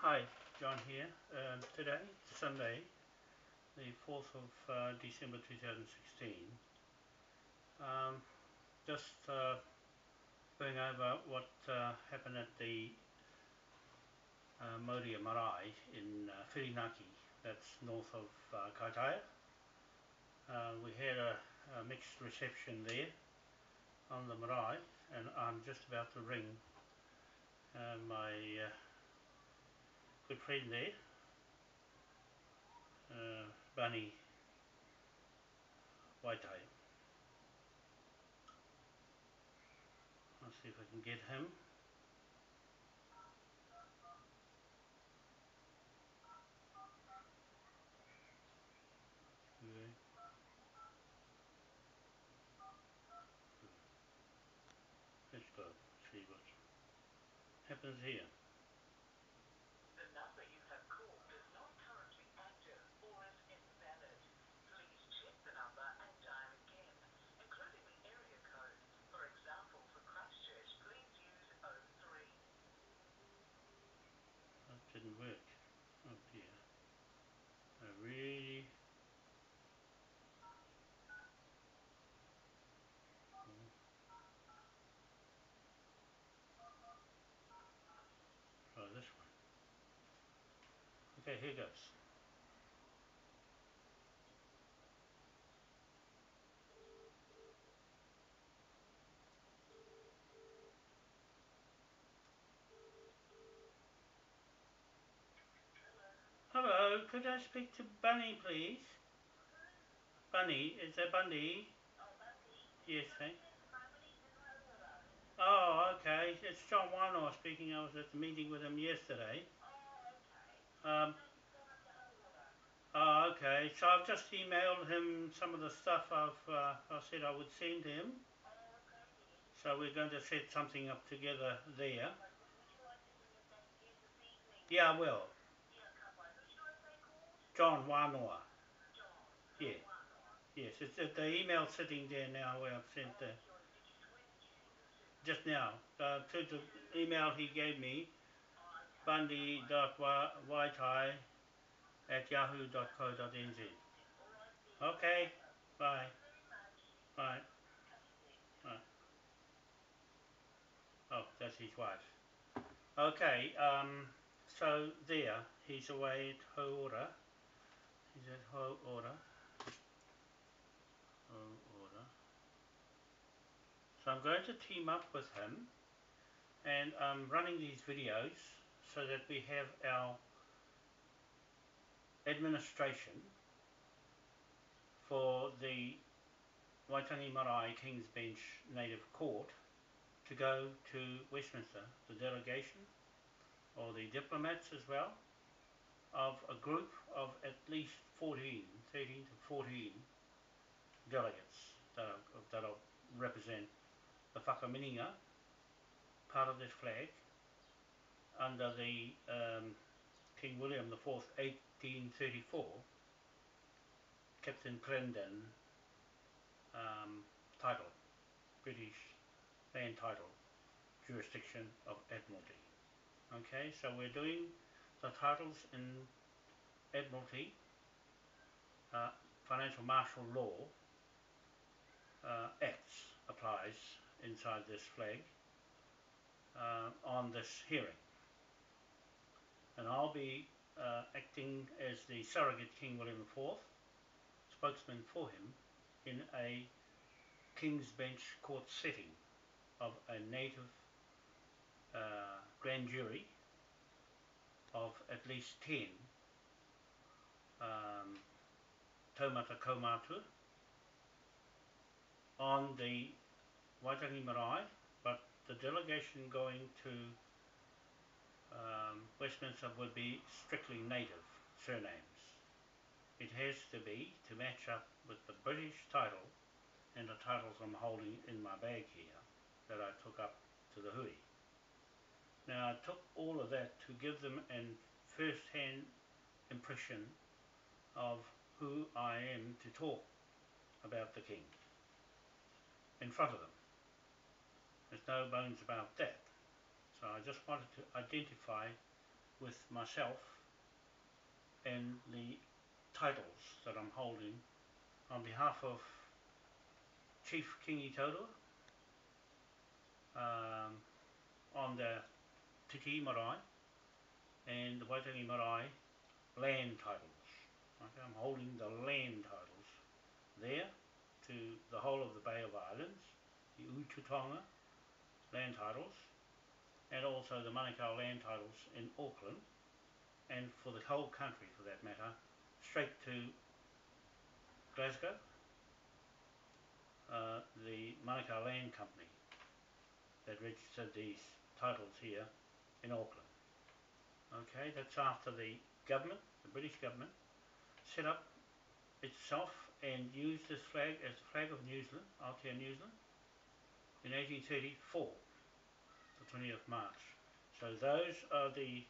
Hi, John here. Today, Sunday, the 4th of December 2016. Um, just going over what happened at the Moria Marae in Whirinaki, that's north of Kaitaia. We had a mixed reception there on the marae, and I'm just about to ring my good friend there, Bunny Waitai. I'll see if I can get him. Okay. Let's go see what happens here. The number you have called is not currently active or is invalid. Please check the number and dial again, including the area code. For example, for Christchurch, please use 03. That didn't work. Oh dear. I really... Try this one. Okay, here goes. Hello, could I speak to Bunny, please? Bunny, is that Bundy? Yes, eh? Oh, okay. It's John Whanau speaking. I was at the meeting with him yesterday. Um, oh, okay. So I've just emailed him some of the stuff I said I would send him. So we're going to set something up together there. Yeah, I will. John Whanau. Yeah. Yes, it's the email sitting there now where I've sent the... Just now. To the email he gave me, bundy.waitai@yahoo.co.nz. Okay. Bye. Bye. Bye. Oh, that's his wife. Okay, so there, he's away at Hoora. He's at Hoora. Hoora. So I'm going to team up with him, and I'm running these videos so that we have our administration for the Waitangi Marae King's Bench Native Court to go to Westminster, the delegation, or the diplomats as well, of a group of at least 13 to 14 delegates that'll represent the Whakameninga, part of this flag, under the King William IV, 1834, Captain Clarendon title, British land title, jurisdiction of Admiralty. Okay, so we're doing the titles in Admiralty, financial martial law, acts applies inside this flag on this hearing. And I'll be acting as the surrogate King William IV, spokesman for him in a King's Bench court setting of a native grand jury of at least 10 Taumata kaumātua on the Waitangi Marae, but the delegation going to Westminster would be strictly native surnames. It has to be to match up with the British title and the titles I'm holding in my bag here that I took up to the hui. Now I took all of that to give them a first-hand impression of who I am to talk about the King in front of them. There's no bones about that. So I just wanted to identify with myself and the titles that I'm holding on behalf of Chief Kingi on the Te Marae and the Waitangi Marae land titles. Okay, I'm holding the land titles there to the whole of the Bay of Islands, the Ututonga land titles, and also the Manukau land titles in Auckland, and for the whole country for that matter, straight to Glasgow, the Manukau Land Company that registered these titles here in Auckland. Okay, that's after the government, the British government, set up itself and used this flag as the flag of New Zealand, AOTEA New Zealand, in 1834, the 20th March. So those are the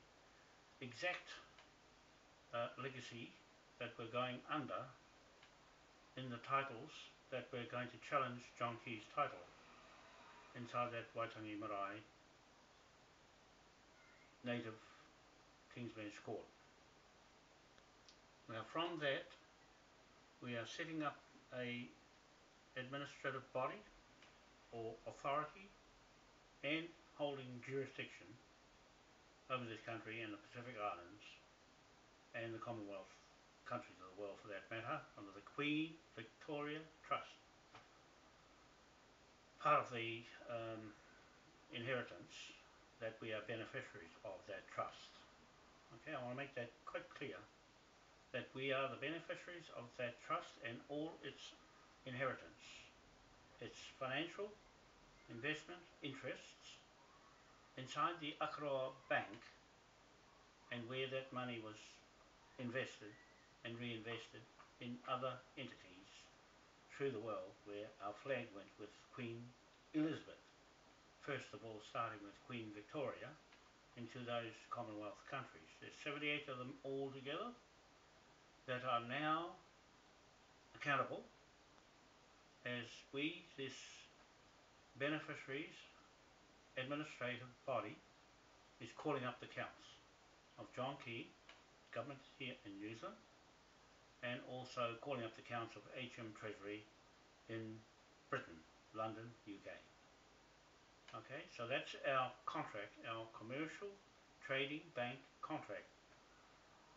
exact legacy that we're going under in the titles that we're going to challenge John Key's title inside that Waitangi Marae native King's Bench Court. Now from that we are setting up a administrative body or authority and holding jurisdiction over this country and the Pacific Islands and the Commonwealth countries of the world for that matter, under the Queen Victoria Trust. Part of the inheritance that we are beneficiaries of that trust. Okay, I want to make that quite clear, that we are the beneficiaries of that trust and all its inheritance, its financial investment interests inside the Akaroa Bank, and where that money was invested and reinvested in other entities through the world, where our flag went with Queen Elizabeth, first of all starting with Queen Victoria, into those Commonwealth countries. There's 78 of them all together that are now accountable as we, this beneficiaries administrative body, is calling up the counts of John Key, government here in New Zealand, and also calling up the counts of HM Treasury in Britain, London, UK. Okay, so that's our contract, our commercial trading bank contract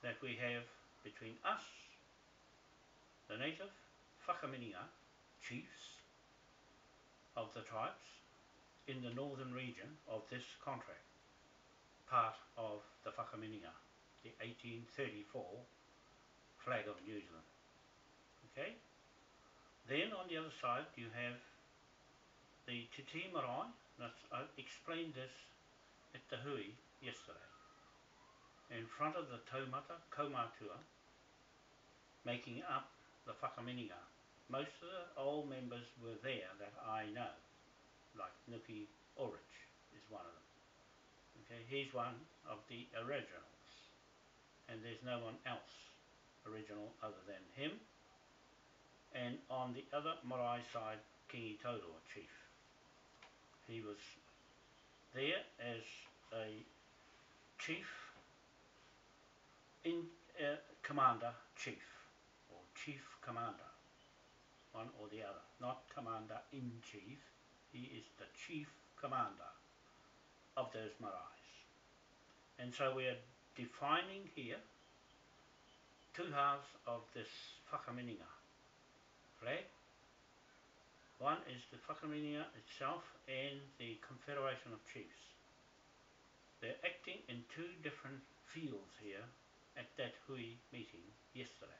that we have between us, the native Whakameninga chiefs of the tribes in the northern region of this contract, part of the Whakameninga, the 1834 flag of New Zealand. Okay, then on the other side you have the Te Marae. I explained this at the hui yesterday, in front of the Taumata Kaumatua, making up the Whakameninga. Most of the old members were there that I know, like Nuki Ulrich is one of them. Okay, he's one of the originals, and there's no one else original other than him. And on the other marae side, Kingi chief. He was there as a chief in commander chief, or chief commander, one or the other, not commander in chief. He is the chief commander of those maraes. And so we are defining here two halves of this Whakameninga flag. One is the Whakameninga itself and the Confederation of Chiefs. They're acting in two different fields here at that hui meeting yesterday.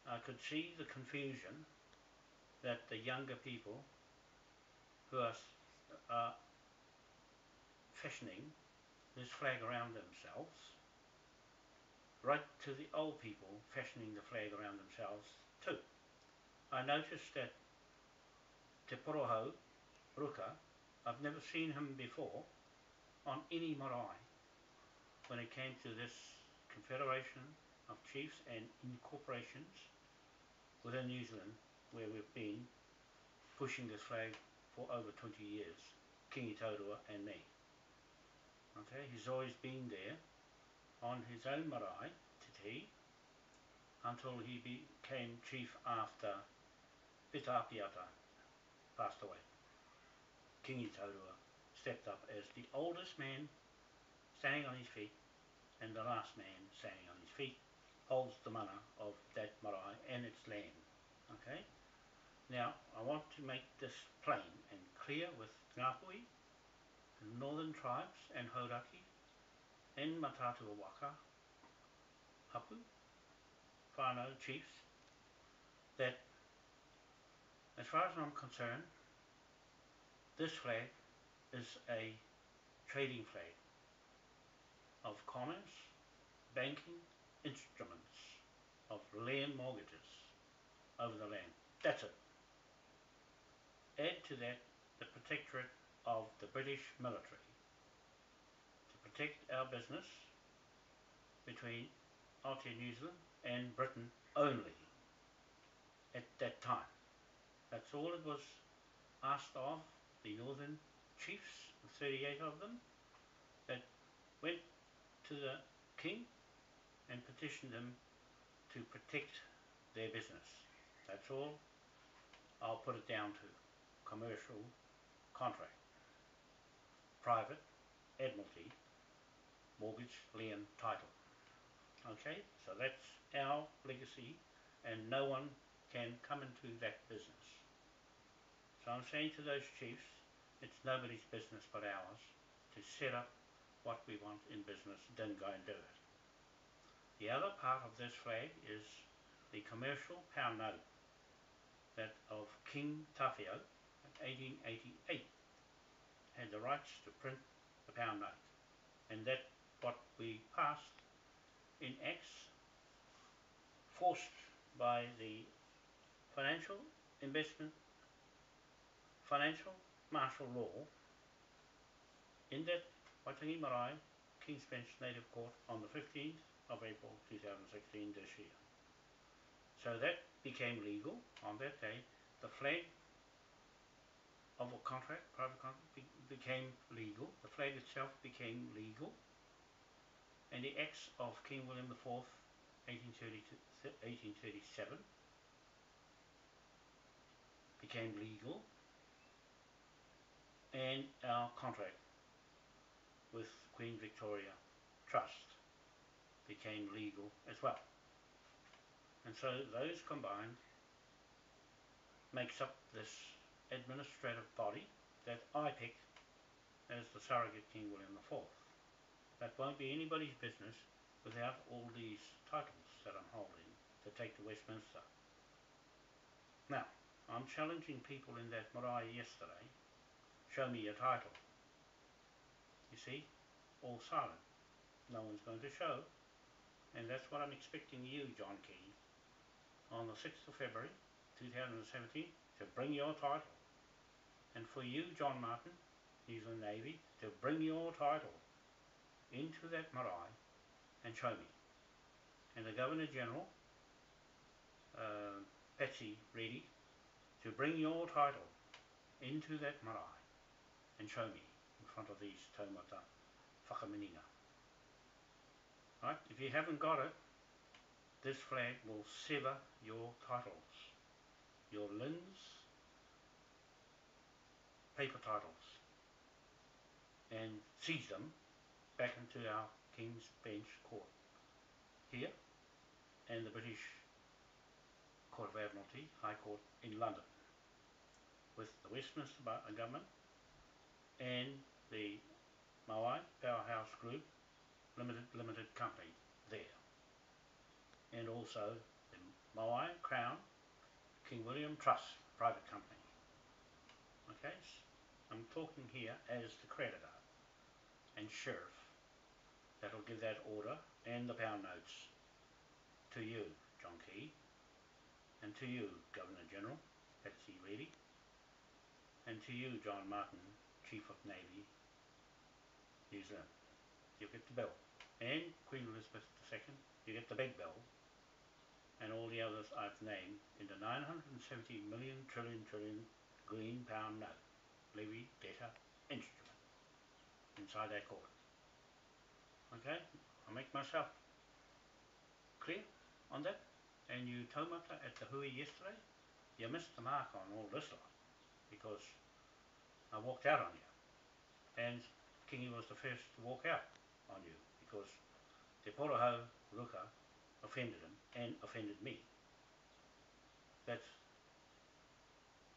I could see the confusion that the younger people who are fashioning this flag around themselves, right to the old people fashioning the flag around themselves too. I noticed that Te Porahau, Ruka, I've never seen him before on any marae when it came to this Confederation of Chiefs and incorporations within New Zealand, where we've been pushing this flag for over 20 years, Kingi and me. Okay, he's always been there on his own marae, Te Te, until he became chief after Pitapiata passed away. Kingi Taurua stepped up as the oldest man standing on his feet, and the last man standing on his feet holds the mana of that marae and its land. Okay? Now, I want to make this plain and clear with Nga Puhi, the northern tribes and Hauraki, and Matatua Waka, Hapu, Whanau chiefs, that as far as I'm concerned, this flag is a trading flag of commerce, banking instruments, of land mortgages over the land. That's it. Add to that the protectorate of the British military to protect our business between AOTEA New Zealand and Britain only at that time. That's all it was asked of the northern chiefs, 38 of them, that went to the king and petitioned him to protect their business. That's all I'll put it down to. Commercial contract, private, admiralty, mortgage, lien, title. Okay, so that's our legacy, and no one can come into that business. So I'm saying to those chiefs, it's nobody's business but ours to set up what we want in business, then go and do it. The other part of this flag is the commercial pound note that of King Tawhio in 1888 had the rights to print the pound note, and that what we passed in acts forced by the financial investment, financial martial law in that Waitangi Marae King's Bench Native Court on the 15th of April 2016 this year. So that became legal on that day. The flag of a contract, private contract, became legal. The flag itself became legal. And the acts of King William IV, 1837, became legal. And our contract with Queen Victoria Trust became legal as well. And so those combined makes up this administrative body that I pick as the surrogate King William IV. That won't be anybody's business without all these titles that I'm holding to take to Westminster. Now, I'm challenging people in that marae yesterday, show me your title. You see, all silent. No one's going to show, and that's what I'm expecting you, John Key, on the 6th of February 2017 to bring your title, and for you, John Martin, New Zealand Navy, to bring your title into that marae and show me, and the Governor General, Patsy Reddy, to bring your title into that marae and show me in front of these Taumata Whakameninga. Right? If you haven't got it, this flag will sever your titles, your LINs, paper titles, and seize them back into our King's Bench Court here and the British Court of Admiralty, High Court in London, with the Westminster government and the Moai Powerhouse Group Limited Company there, and also the Moai Crown King William Trust Private Company. Okay, I'm talking here as the creditor and sheriff that will give that order and the pound notes to you, John Key, and to you, Governor General Patsy Reddy, and to you, John Martin, Chief of Navy, New Zealand. You get the bill. And Queen Elizabeth II, you get the big bill, and all the others I've named in the 970 million trillion green pound note, levy debtor instrument, inside that court. Okay? I make myself clear on that. And you taumata at the hui yesterday, you missed the mark on all this lot because I walked out on you. And Kingi was the first to walk out on you because Te Porahau Ruka offended him and offended me. That's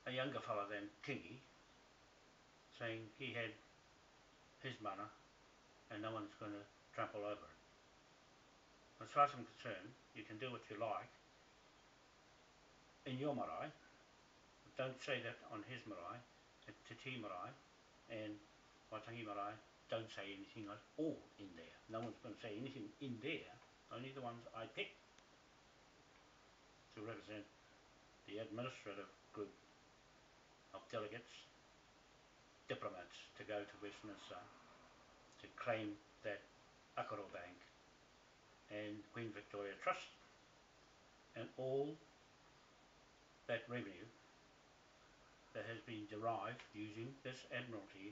a younger fella than Kingi saying he had his mana and no one's going to trample over it. As far as I'm concerned, you can do what you like in your marae, but don't say that on his marae, at Te Tii marae and Waitangi marae, don't say anything at all in there. No one's going to say anything in there, only the ones I pick to represent the administrative group of delegates, diplomats to go to Westminster to claim that Akaro Bank and Queen Victoria Trust and all that revenue that has been derived using this Admiralty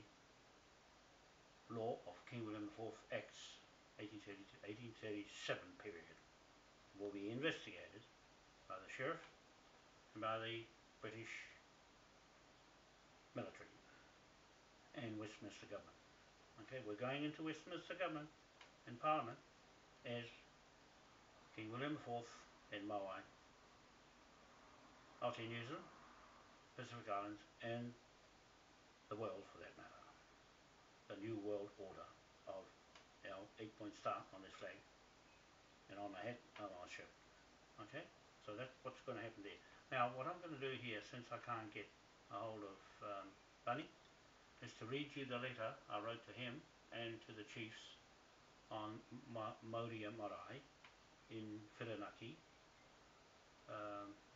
law of King William IV Acts 1830 to 1837 period will be investigated by the Sheriff and by the British military and Westminster government. Okay, we're going into Westminster government and Parliament as King William IV and Moai, Aotearoa New Zealand, Pacific Islands and the world for that matter. The new world order of our 8-point star on this flag and on the hat of our ship. Okay, so that's what's going to happen there. Now what I'm going to do here, since I can't get a hold of Bunny, is to read you the letter I wrote to him and to the chiefs on Moria Marae in Whirinaki,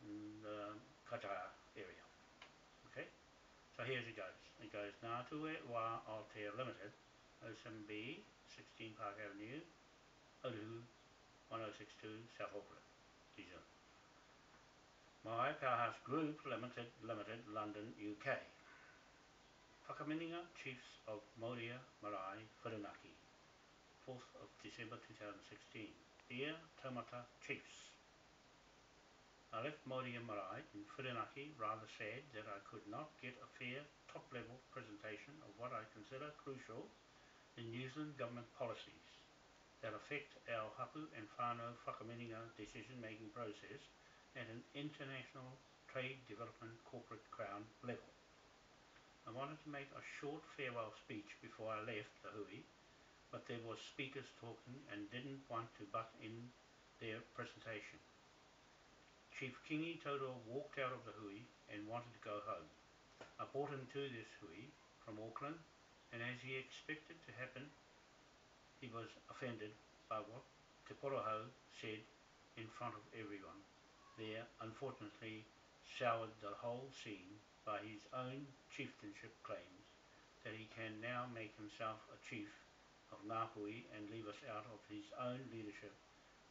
in the Kataha area. Okay, so here's it goes. It goes Nga Puhi AOTEA Limited, 07B, 16 Park Avenue, Otahuhu, 1062, South Auckland, New Zealand. Moai Powerhouse Group Limited, London, UK. Whakameninga Chiefs of Moria Marae, Whirinaki, 4th of December 2016. Dear Taumata Chiefs, I left Moria Marae in Whirinaki rather sad that I could not get a fair top-level presentation of what I consider crucial in New Zealand government policies that affect our Hapu and Whanau Whakameninga decision-making process at an international trade development corporate crown level. I wanted to make a short farewell speech before I left the hui, but there was speakers talking and didn't want to butt in their presentation. Chief Kingi Toto walked out of the hui and wanted to go home. I brought him to this hui from Auckland, and as he expected to happen, he was offended by what Te Porahau said in front of everyone there, unfortunately soured the whole scene by his own chieftainship claims that he can now make himself a chief of Nga Puhi and leave us out of his own leadership.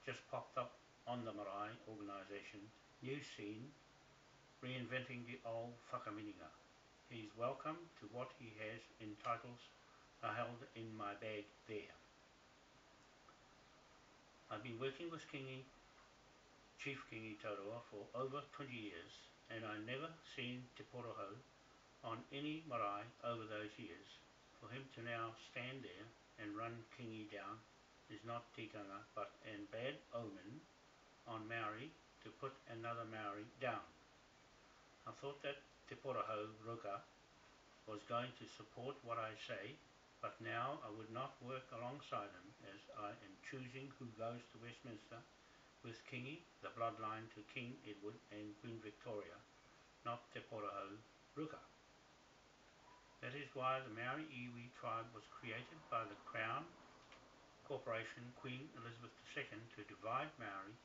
Just popped up on the Marae organisation new scene, reinventing the old Whakameninga. He's welcome to what he has in titles are held in my bag there. I've been working with Chief Kingi Tauroa for over 20 years, and I never seen Te Porahau on any marae over those years. For him to now stand there and run Kingi down is not tikanga but an bad omen on Maori to put another Maori down. I thought that Te Porahau Ruka was going to support what I say, but now I would not work alongside him as I am choosing who goes to Westminster with Kingi, the bloodline to King Edward and Queen Victoria, not Te Porahau Ruka. That is why the Maori iwi tribe was created by the Crown Corporation Queen Elizabeth II to divide Maori,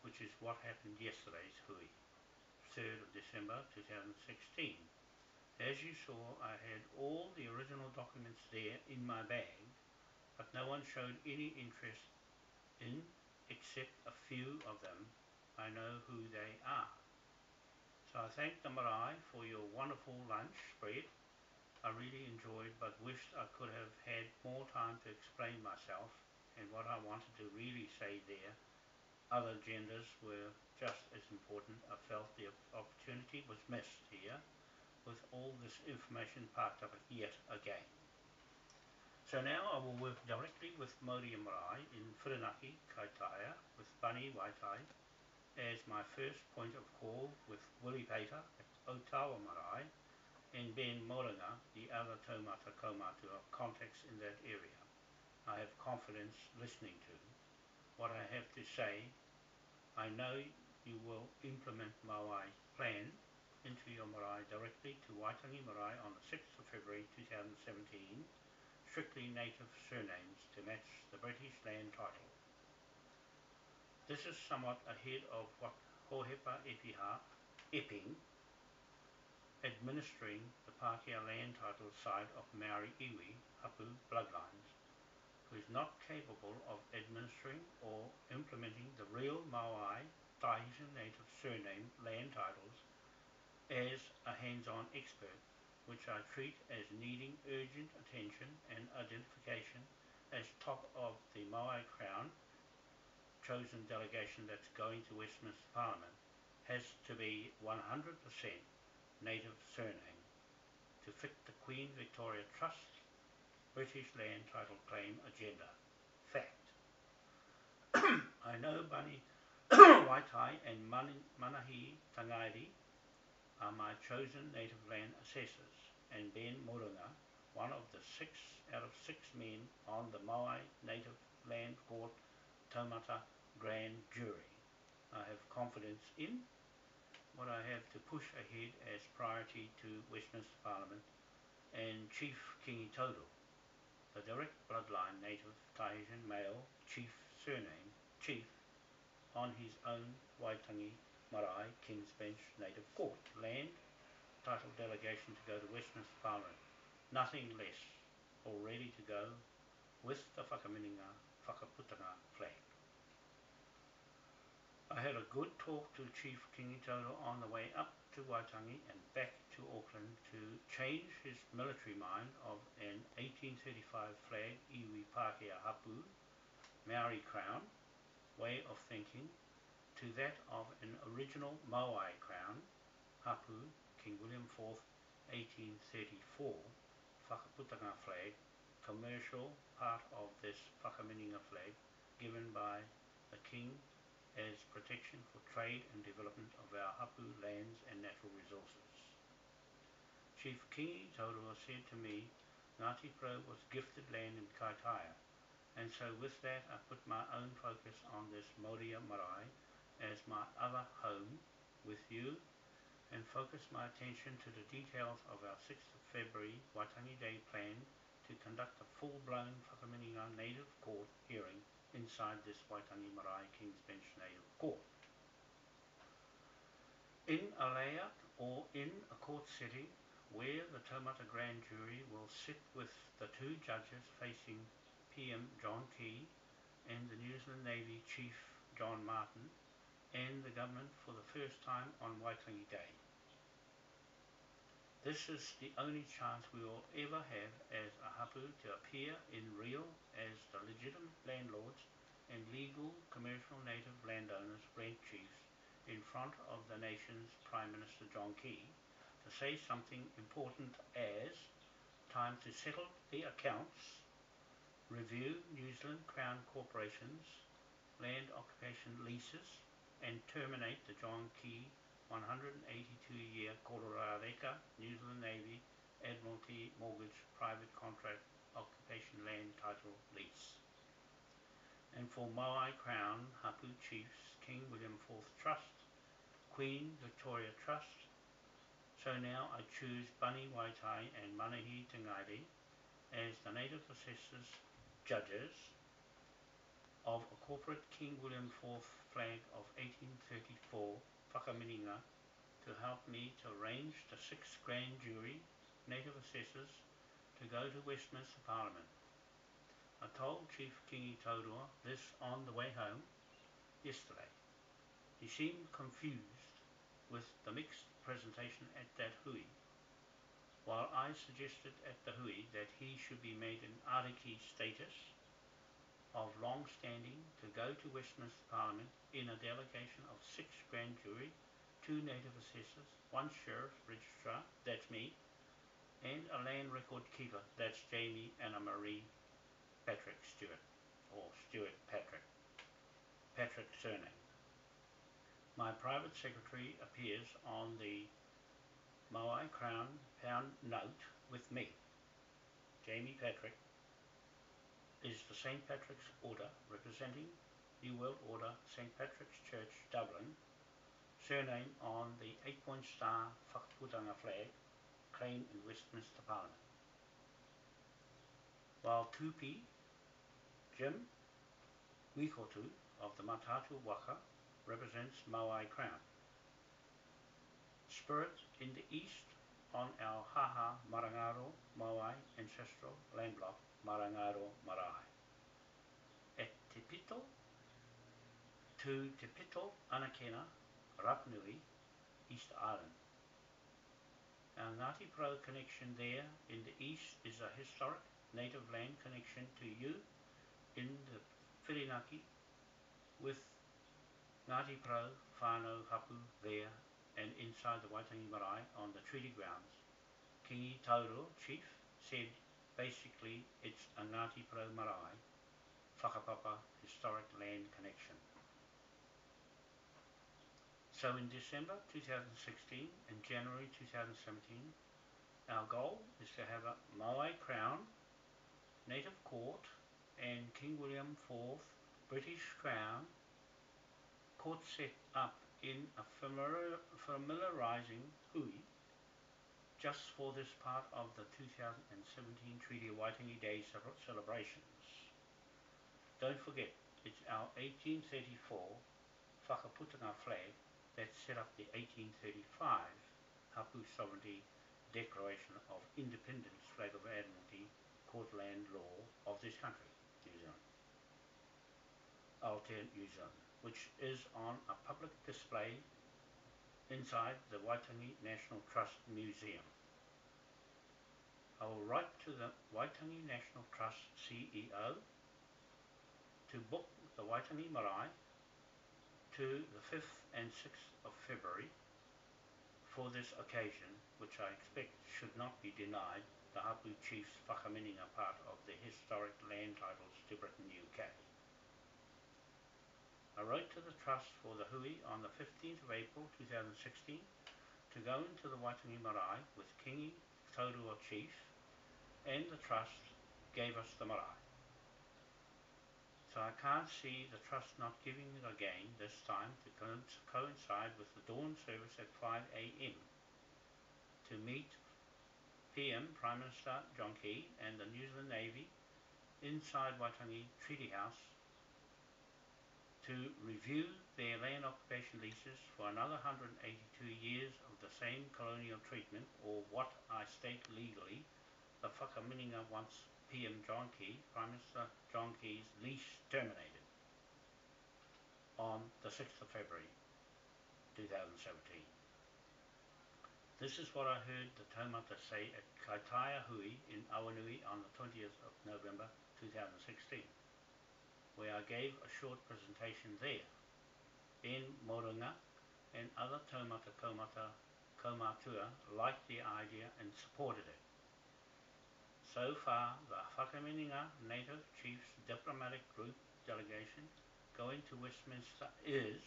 which is what happened yesterday's hui, 3rd of December 2016. As you saw, I had all the original documents there in my bag, but no one showed any interest in except a few of them. I know who they are. So I thank the marae for your wonderful lunch spread. I really enjoyed but wished I could have had more time to explain myself and what I wanted to really say there, other genders were just as important. I felt the opportunity was missed here with all this information parked up yet again. So now I will work directly with Moria Marae in Whirinaki, Kaitaia, with Bunny Waitai as my first point of call, with Willie Pater at Otawa Marae and Ben Moringa, the other Taumata kaumātua contacts in that area. I have confidence listening to what I have to say. I know you will implement Moai's plan into your marae directly to Waitangi Marae on the 6th of February 2017, strictly native surnames to match the British land title. This is somewhat ahead of what Hohepa Epping, administering the Pākehā land title side of Maori iwi Hapu bloodlines, who is not capable of administering or implementing the real Moai Tahitian native surname land titles as a hands-on expert, which I treat as needing urgent attention and identification as top of the Moai Crown chosen delegation that's going to Westminster Parliament, has to be 100% native surname to fit the Queen Victoria Trust British land title claim agenda. Fact. I know Bunny Waitai and Manahi Tangairi are my chosen native land assessors, and Ben Moringa, one of the 6 out of 6 men on the Moai Native Land Court Taumata Grand Jury. I have confidence in what I have to push ahead as priority to Westminster Parliament and Chief Kingi, the direct bloodline native Tahitian male chief surname, Chief, on his own Waitangi Marae King's Bench Native Court land title delegation to go to Westminster Parliament. Nothing less, all ready to go with the Whakameninga Whakaputanga flag. I had a good talk to Chief Kingi on the way up to Waitangi and back to Auckland to change his military mind of an 1835 flag iwi Pākehā Hapu, Maori Crown, way of thinking to that of an original Moai Crown, Hapu, King William IV, 1834, Whakaputanga flag, commercial part of this Whakameninga flag given by the King as protection for trade and development of our Hapu lands and natural resources. Chief Kingi said to me, Ngāti Pro was gifted land in Kaitaia, and so with that I put my own focus on this Moria Marae as my other home with you, and focus my attention to the details of our 6th of February Waitangi Day plan to conduct a full-blown Whakameninga Native Court hearing inside this Waitangi Marae King's Bench Native Court. In a layout or in a court setting where the Taumata Grand Jury will sit with the 2 judges facing PM John Key and the New Zealand Navy Chief John Martin and the government for the first time on Waitangi Day. This is the only chance we will ever have as a hapu to appear in real as the legitimate landlords and legal commercial native landowners, rent chiefs, in front of the nation's Prime Minister John Key to say something important as time to settle the accounts, review New Zealand Crown Corporation's land occupation leases and terminate the John Key 182-year Kororareka New Zealand Navy Admiralty Mortgage Private Contract Occupation Land Title Lease. And for Moai Crown Hapu Chiefs King William IV Trust, Queen Victoria Trust, so now I choose Bunny Waitai and Manahi Tangairi as the native assessors judges of a corporate King William IV flag of 1834 Whakameninga to help me to arrange the 6th Grand Jury native assessors to go to Westminster Parliament. I told Chief Kingi this on the way home yesterday. He seemed confused with the mixed presentation at that hui, while I suggested at the hui that he should be made an ariki status of long standing to go to Westminster Parliament in a delegation of 6 grand jury, 2 native assessors, 1 sheriff registrar, that's me, and a land record keeper, that's Jamie Anna Marie Patrick Stewart, or Stewart Patrick, Patrick surname. My private secretary appears on the Moai Crown Pound note with me. Jamie Patrick is the St. Patrick's Order representing New World Order St. Patrick's Church, Dublin, surname on the 8-point star whakaputanga flag claimed in Westminster Parliament. While Tupi Jim Wikotu of the Matatu Waka represents Moai Crown. Spirit in the east on our Haha Marangaro Moai ancestral land block Marangaro Marae. At Te Pito to Te Pito Anakena, Rapanui, East Island. Our Ngāti Pro connection there in the east is a historic native land connection to you in the Whirinaki with Ngāti Pro whanau Hapu there and inside the Waitangi Marae on the treaty grounds. Kingi Tauro, chief, said basically it's a Ngāti Pro Marae whakapapa historic land connection. So in December 2016 and January 2017, our goal is to have a Moai Crown, Native Court and King William IV British Crown court set up in a familiarising hui just for this part of the 2017 Treaty of Waitangi Day celebrations. Don't forget, it's our 1834 whakaputanga flag that set up the 1835 Hapu Sovereignty Declaration of Independence Flag of Admiralty Court Land Law of this country, New Zealand, AOTEA New Zealand, which is on a public display inside the Waitangi National Trust Museum. I will write to the Waitangi National Trust CEO to book the Waitangi Marae to the 5th and 6th of February for this occasion, which I expect should not be denied the Hapu Chief's Whakameninga part of the historic land titles to Britain, UK. I wrote to the Trust for the hui on the 15th of April 2016 to go into the Waitangi Marae with Kingi Taurua Chief, and the Trust gave us the marae. So I can't see the Trust not giving it again this time to coincide with the dawn service at 5 AM to meet PM Prime Minister John Key and the New Zealand Navy inside Waitangi Treaty House to review their land occupation leases for another 182 years of the same colonial treatment, or what I state legally, the Whakameninga wants PM John Key, Prime Minister John Key's lease terminated on the 6th of February 2017. This is what I heard the Taumata say at Kaitaia Hui in Awanui on the 20th of November 2016, where I gave a short presentation there. Ben Moringa and other Taumata Kaumatua liked the idea and supported it. So far, the Whakameninga Native Chiefs Diplomatic Group delegation going to Westminster is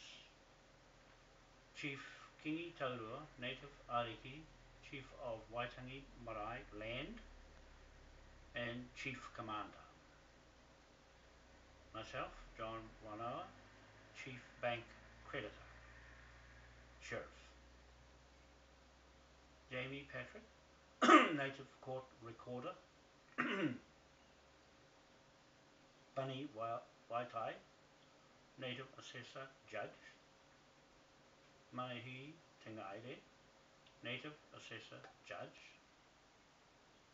Chief Kingi Taurua, Native Ariki, Chief of Waitangi Marae Land, and Chief Commander. Myself, John Wanoa, Chief Bank Creditor, Sheriff. Jamie Patrick, Native Court Recorder, Bunny Waitai, Native Assessor Judge, Manahi Tingaire, Native Assessor Judge,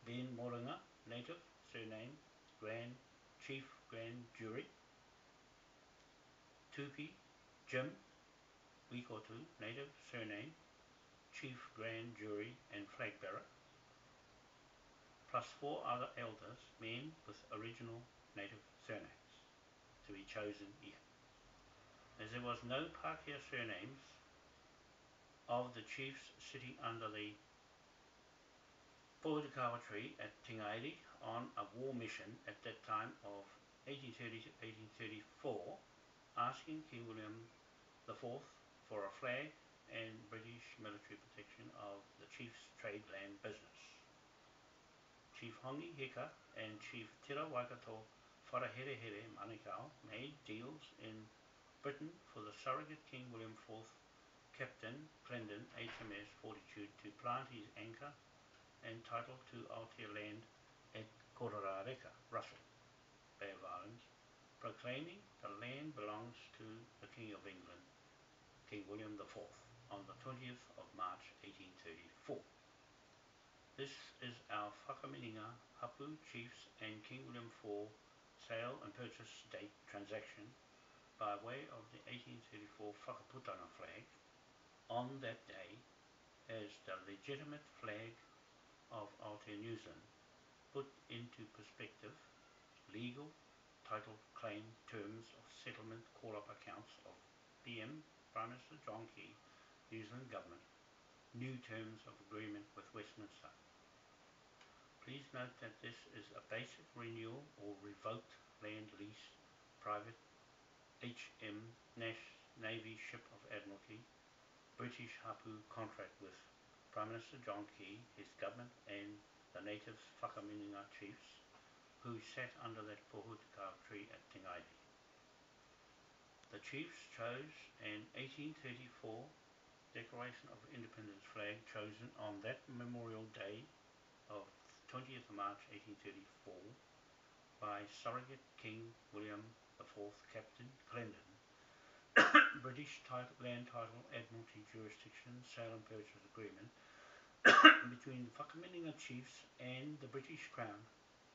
Ben Moringa, Native, surname, Chief Grand Jury, Tupi Jim Wikotu, Native, surname, Chief Grand Jury and Flag Bearer, plus 4 other elders, men with original Native surnames. to be chosen here. As there was no Pākehā surnames of the chiefs sitting under the Porahau tree at Tingairi on a war mission at that time of 1830 to 1834, asking King William IV for a flag and British military protection of the chief's trade land business. Chief Hongi Hika and Chief Tira Waikato Wharaherehere Manukau made deals in Britain for the surrogate King William IV Captain Clendon HMS Fortitude to plant his anchor and title to AOTEA land at Kororareka, Russell, Bay of Islands, proclaiming the land belongs to the King of England, King William IV, on the 20th of March 1834. This is our Whakameninga, Hapu, Chiefs and King William IV sale and purchase date transaction by way of the 1834 Whakaputanga flag on that day as the legitimate flag of Aotearoa New Zealand, put into perspective legal title claim terms of settlement call-up accounts of PM Prime Minister John Key, New Zealand Government, new terms of agreement with Westminster. Please note that this is a basic renewal or revoked land lease private HM Navy Ship of Admiralty British Hapu contract with Prime Minister John Key, his government and the native Whakameninga chiefs who sat under that Porahau tree at Tingairi. The chiefs chose an 1834 Declaration of Independence flag chosen on that Memorial Day of 20th of March 1834 by surrogate King William IV Captain Clendon, British land title Admiralty jurisdiction sale and purchase agreement between the Whakameninga chiefs and the British Crown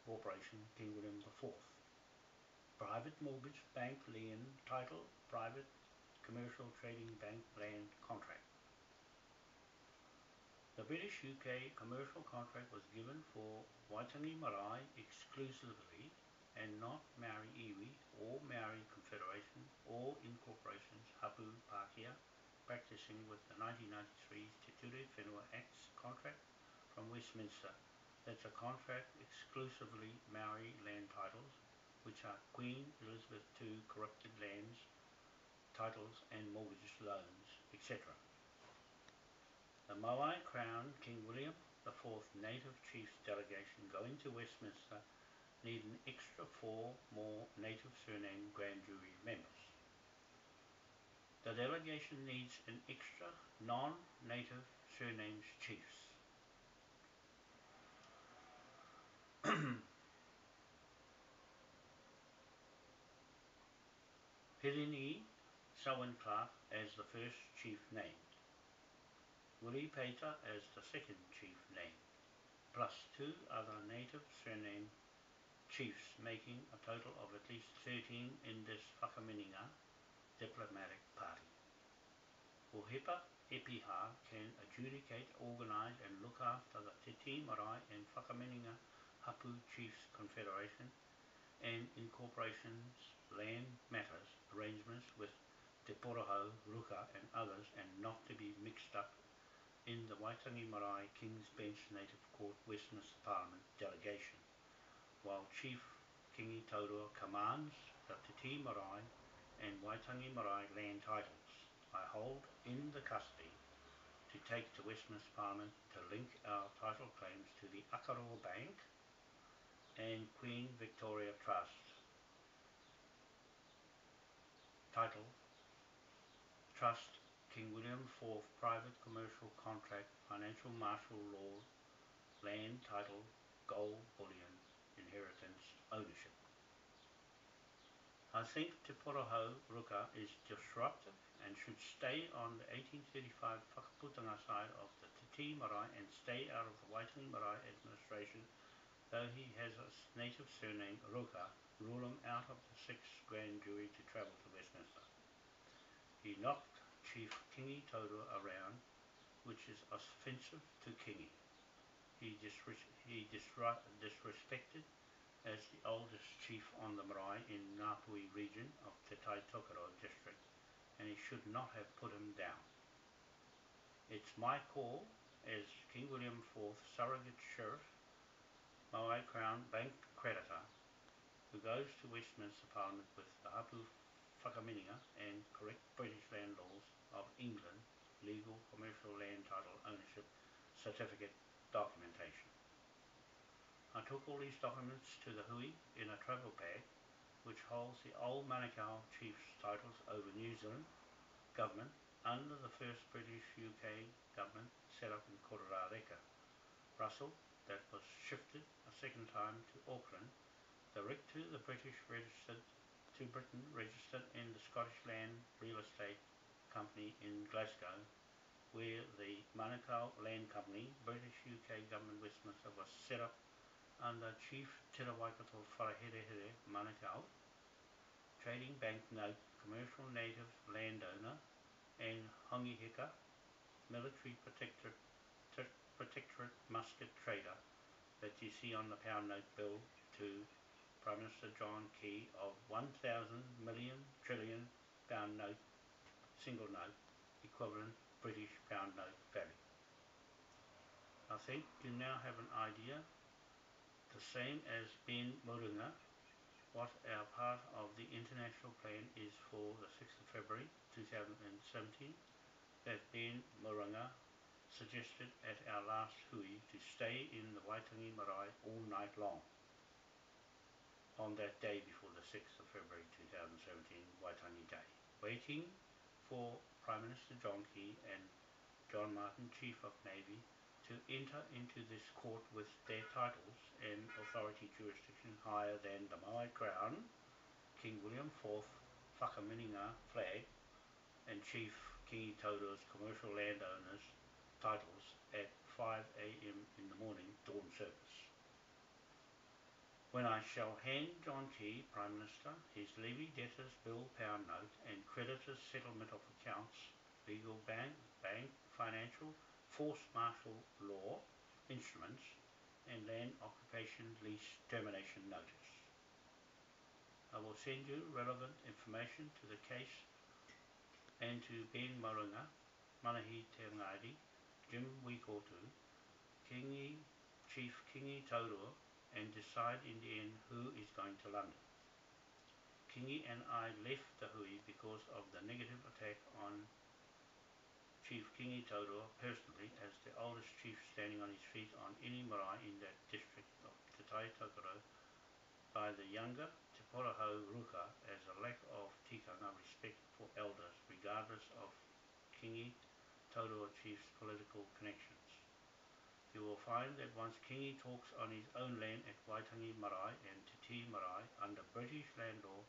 Corporation King William IV. Private mortgage bank lien title private commercial trading bank land contract. The British UK commercial contract was given for Waitangi Marae exclusively and not Maori Iwi or Maori Confederation or incorporations Hapu Pākehā practicing with the 1993 Te Ture Whenua Acts contract from Westminster. That's a contract exclusively Maori land titles, which are Queen Elizabeth II corrupted lands, titles and mortgage loans, etc. The Moai Crown King William IV Native Chiefs delegation going to Westminster need an extra 4 more native surname grand jury members. The delegation needs an extra non-native surnames chiefs. Whirinaki Selwyn Clark as the first chief named, Willie Pater as the second chief named, plus 2 other native surname chiefs, making a total of at least 13 in this Whakameninga diplomatic party. Ohepa Epiha can adjudicate, organise and look after the Te Marae and Whakameninga Hapu Chiefs Confederation and incorporations land matters arrangements with Te Porahau, Ruka and others, and not to be mixed up in the Waitangi Marae King's Bench Native Court Westminster Parliament delegation, while Chief Kingi Taurua commands the Te Marae and Waitangi Marae land titles I hold in the custody to take to Westminster Parliament to link our title claims to the Akaroa Bank and Queen Victoria Trust. Title Trust King William IV Private Commercial Contract Financial Martial Law Land Title Gold Bullion Inheritance Ownership. I think Te Porahau Ruka is disruptive and should stay on the 1835 Whakaputanga side of the Te Marae and stay out of the Waitangi Marae administration. Though he has a native surname Ruka, rule him out of the 6th grand jury to travel to Westminster. He knocked Chief Kingi Taurua around, which is offensive to Kingi. He disrespected as the oldest chief on the marae in Nga Puhi region of Te Tai Tokerau district, and he should not have put him down. It's my call as King William IV surrogate sheriff, Moai Crown Bank creditor, who goes to Westminster Parliament with the Hapu Whakameninga and correct British land laws of England, legal commercial land title ownership certificate documentation. I took all these documents to the hui in a travel bag which holds the old Manukau chief's titles over New Zealand government under the first British UK government set up in Kororareka. Russell, that was shifted a second time to Auckland, direct to the British registered to Britain registered in the Scottish Land Real Estate Company in Glasgow, where the Manukau Land Company, British UK Government Westminster, was set up under Chief Te Waikato Wharehere Manukau, Trading Bank Note, Commercial Native Landowner, and Hongihika, Military Protectorate Musket Trader that you see on the pound note bill to Prime Minister John Key of 1,000 million trillion pound note, single note, equivalent British pound note value. I think you now have an idea, the same as Ben Moringa, what our part of the international plan is for the 6th of February 2017 that Ben Moringa suggested at our last hui to stay in the Waitangi Marae all night long on that day before the 6th of February 2017 Waitangi Day, waiting for Prime Minister John Key and John Martin, Chief of Navy, to enter into this court with their titles and authority jurisdiction higher than the Moai Crown, King William IV, Whakameninga flag, and Chief Kingi Taurua's commercial landowners titles at 5 a.m. in the morning dawn service. When I shall hand John Key, Prime Minister, his levy debtors bill pound note and creditors settlement of accounts, legal bank, financial, force martial law, instruments, and land occupation lease termination notice. I will send you relevant information to the case and to Ben Moringa, Manahi Te Ngāri, Jim Wikotu, Kingi, Chief Kingi Taurua, and decide in the end who is going to London. Kingi and I left the hui because of the negative attack on Chief Kingi Taurua personally as the oldest chief standing on his feet on any marae in that district of Te Tai Tokerau by the younger Te Porahau Ruka as a lack of tikanga respect for elders regardless of Kingi Taurua chief's political connections. You will find that once Kingi talks on his own land at Waitangi Marae and Te Tii Marae under British land law,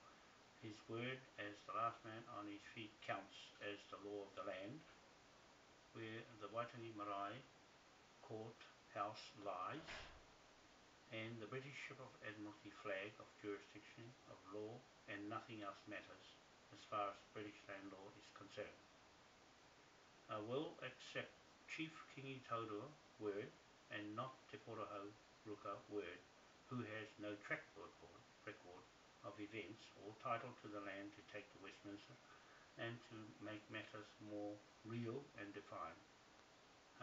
his word as the last man on his feet counts as the law of the land, where the Waitangi Marae court house lies, and the British Ship of Admiralty flag of jurisdiction of law and nothing else matters as far as British land law is concerned. I will accept Chief Kingi Taurua word and not Te Porahau Ruka word, who has no track record of events or title to the land to take to Westminster and to make matters more real and defined.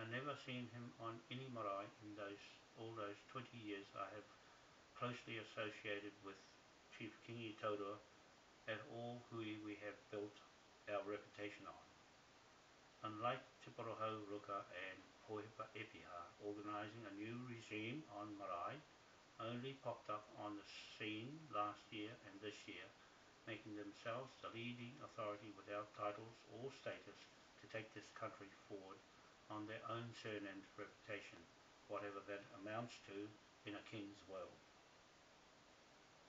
I never seen him on any marae in all those 20 years I have closely associated with Chief Kingi Taurua at all hui we have built our reputation on. Unlike Te Porahau Ruka and Pohepa Epiha organising a new regime on marae, only popped up on the scene last year and this year, making themselves the leading authority without titles or status to take this country forward on their own surname's reputation, whatever that amounts to in a king's world.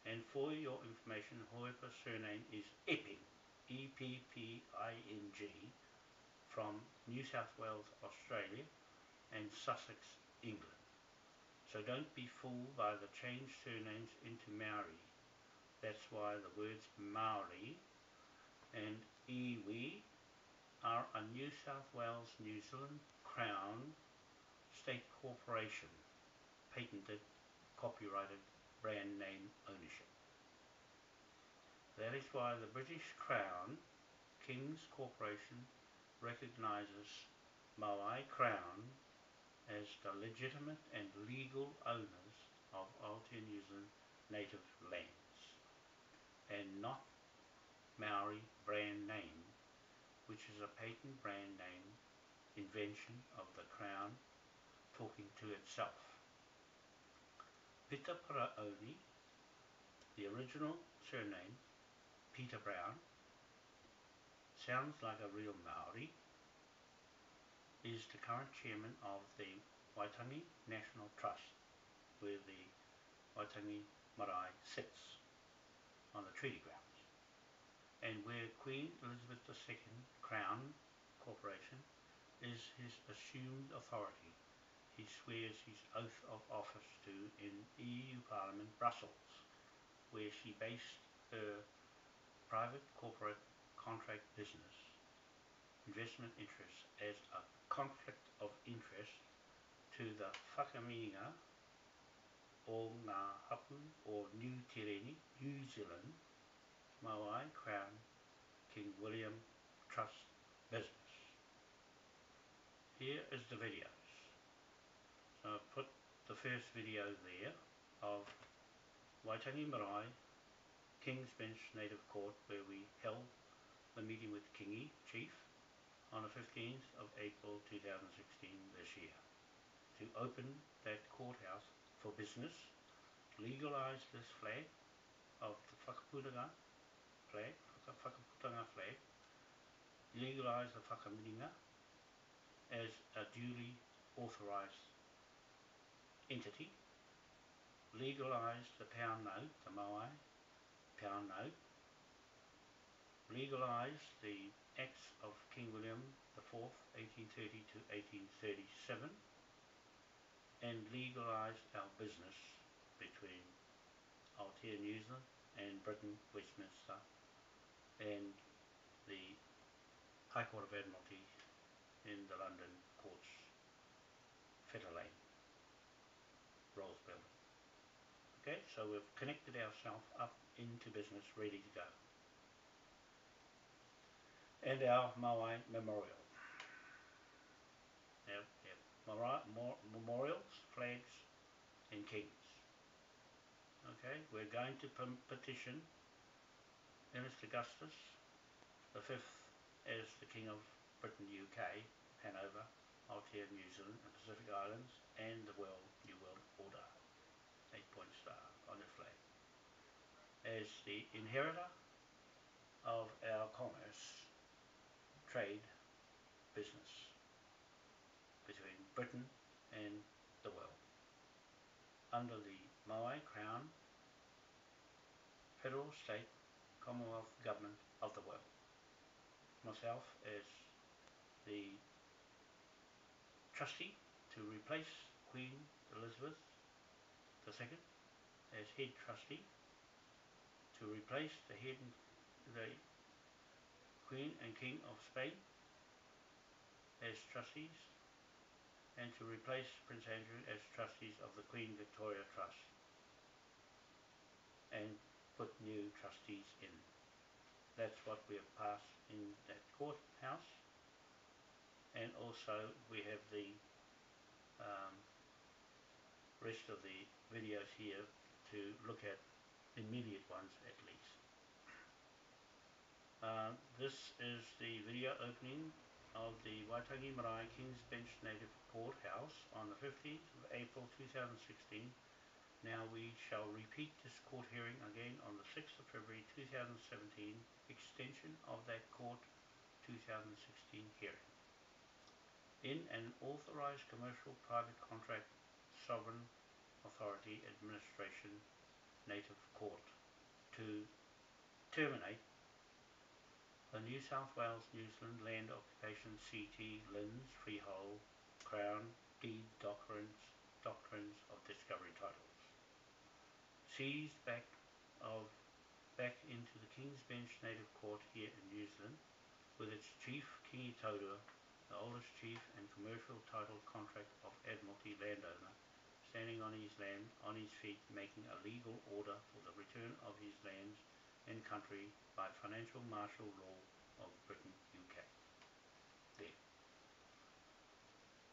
And for your information, Hoepa's surname is Epping, E-P-P-I-N-G, from New South Wales, Australia, and Sussex, England. So don't be fooled by the changed surnames into Maori. That's why the words Maori and iwi are a New South Wales, New Zealand Crown State Corporation, patented, copyrighted brand name ownership. That is why the British Crown King's Corporation recognises Moai Crown as the legitimate and legal owners of Aotea New Zealand native lands, and not Maori brand name, which is a patent brand name invention of the Crown talking to itself. Te Porahau, the original surname, Peter Brown, sounds like a real Maori, is the current chairman of the Waitangi National Trust, where the Waitangi Marae sits on the treaty grounds, and where Queen Elizabeth II Crown Corporation is his assumed authority. He swears his oath of office to in EU Parliament Brussels, where she based her private corporate contract business investment interests as a conflict of interest to the Whakameninga o Ngā Hapu o New Zealand Moai Crown King William Trust business. Here is the videos. So I've put the first video there of Waitangi Marae King's Bench Native Court, where we held the meeting with Kingi Chief on the 15th of April 2016 this year, to open that courthouse for business, legalise this flag of the Whakaputanga flag, legalise the Whakameninga as a duly authorised entity, legalise the pound note, the Moai pound note, legalise the acts of King William IV, 1830 to 1837, and legalise our business between Aotea New Zealand and Britain, Westminster, and the High Court of Admiralty in the London Courts, Fetter Lane, Rolls Building. Okay, so we've connected ourselves up into business, ready to go. And our Moai Memorial. Memorials, flags, and kings. Okay, we're going to petition Ernest Augustus the 5th as the King of Britain, UK, Hanover, Aotea, New Zealand, and Pacific Islands, and the New World Order, 8-point star on the flag, as the inheritor of our commerce, trade, business between Britain and the world, under the Moai Crown, Federal, State, Commonwealth Government of the world. Myself as the trustee to replace Queen Elizabeth II as head trustee, to replace the Queen and King of Spain as trustees, and to replace Prince Andrew as trustees of the Queen Victoria Trust, and put new trustees in. That's what we have passed in that courthouse, and also we have the rest of the videos here to look at, immediate ones at least. This is the video opening of the Waitangi Marae King's Bench Native Courthouse on the 15th of April 2016. Now we shall repeat this court hearing again on the 6th of February 2017, extension of that court 2016 hearing. In an authorised commercial private contract sovereign authority administration native court to terminate the New South Wales New Zealand Land Occupation CT Linds Freehold Crown Deed Doctrines of Discovery Titles, seized back into the King's Bench Native Court here in New Zealand, with its chief Kingi Taurua, the oldest chief and commercial title contract of Admiralty landowner standing on his land, on his feet, making a legal order for the return of his lands and country by financial martial law of Britain, UK. There.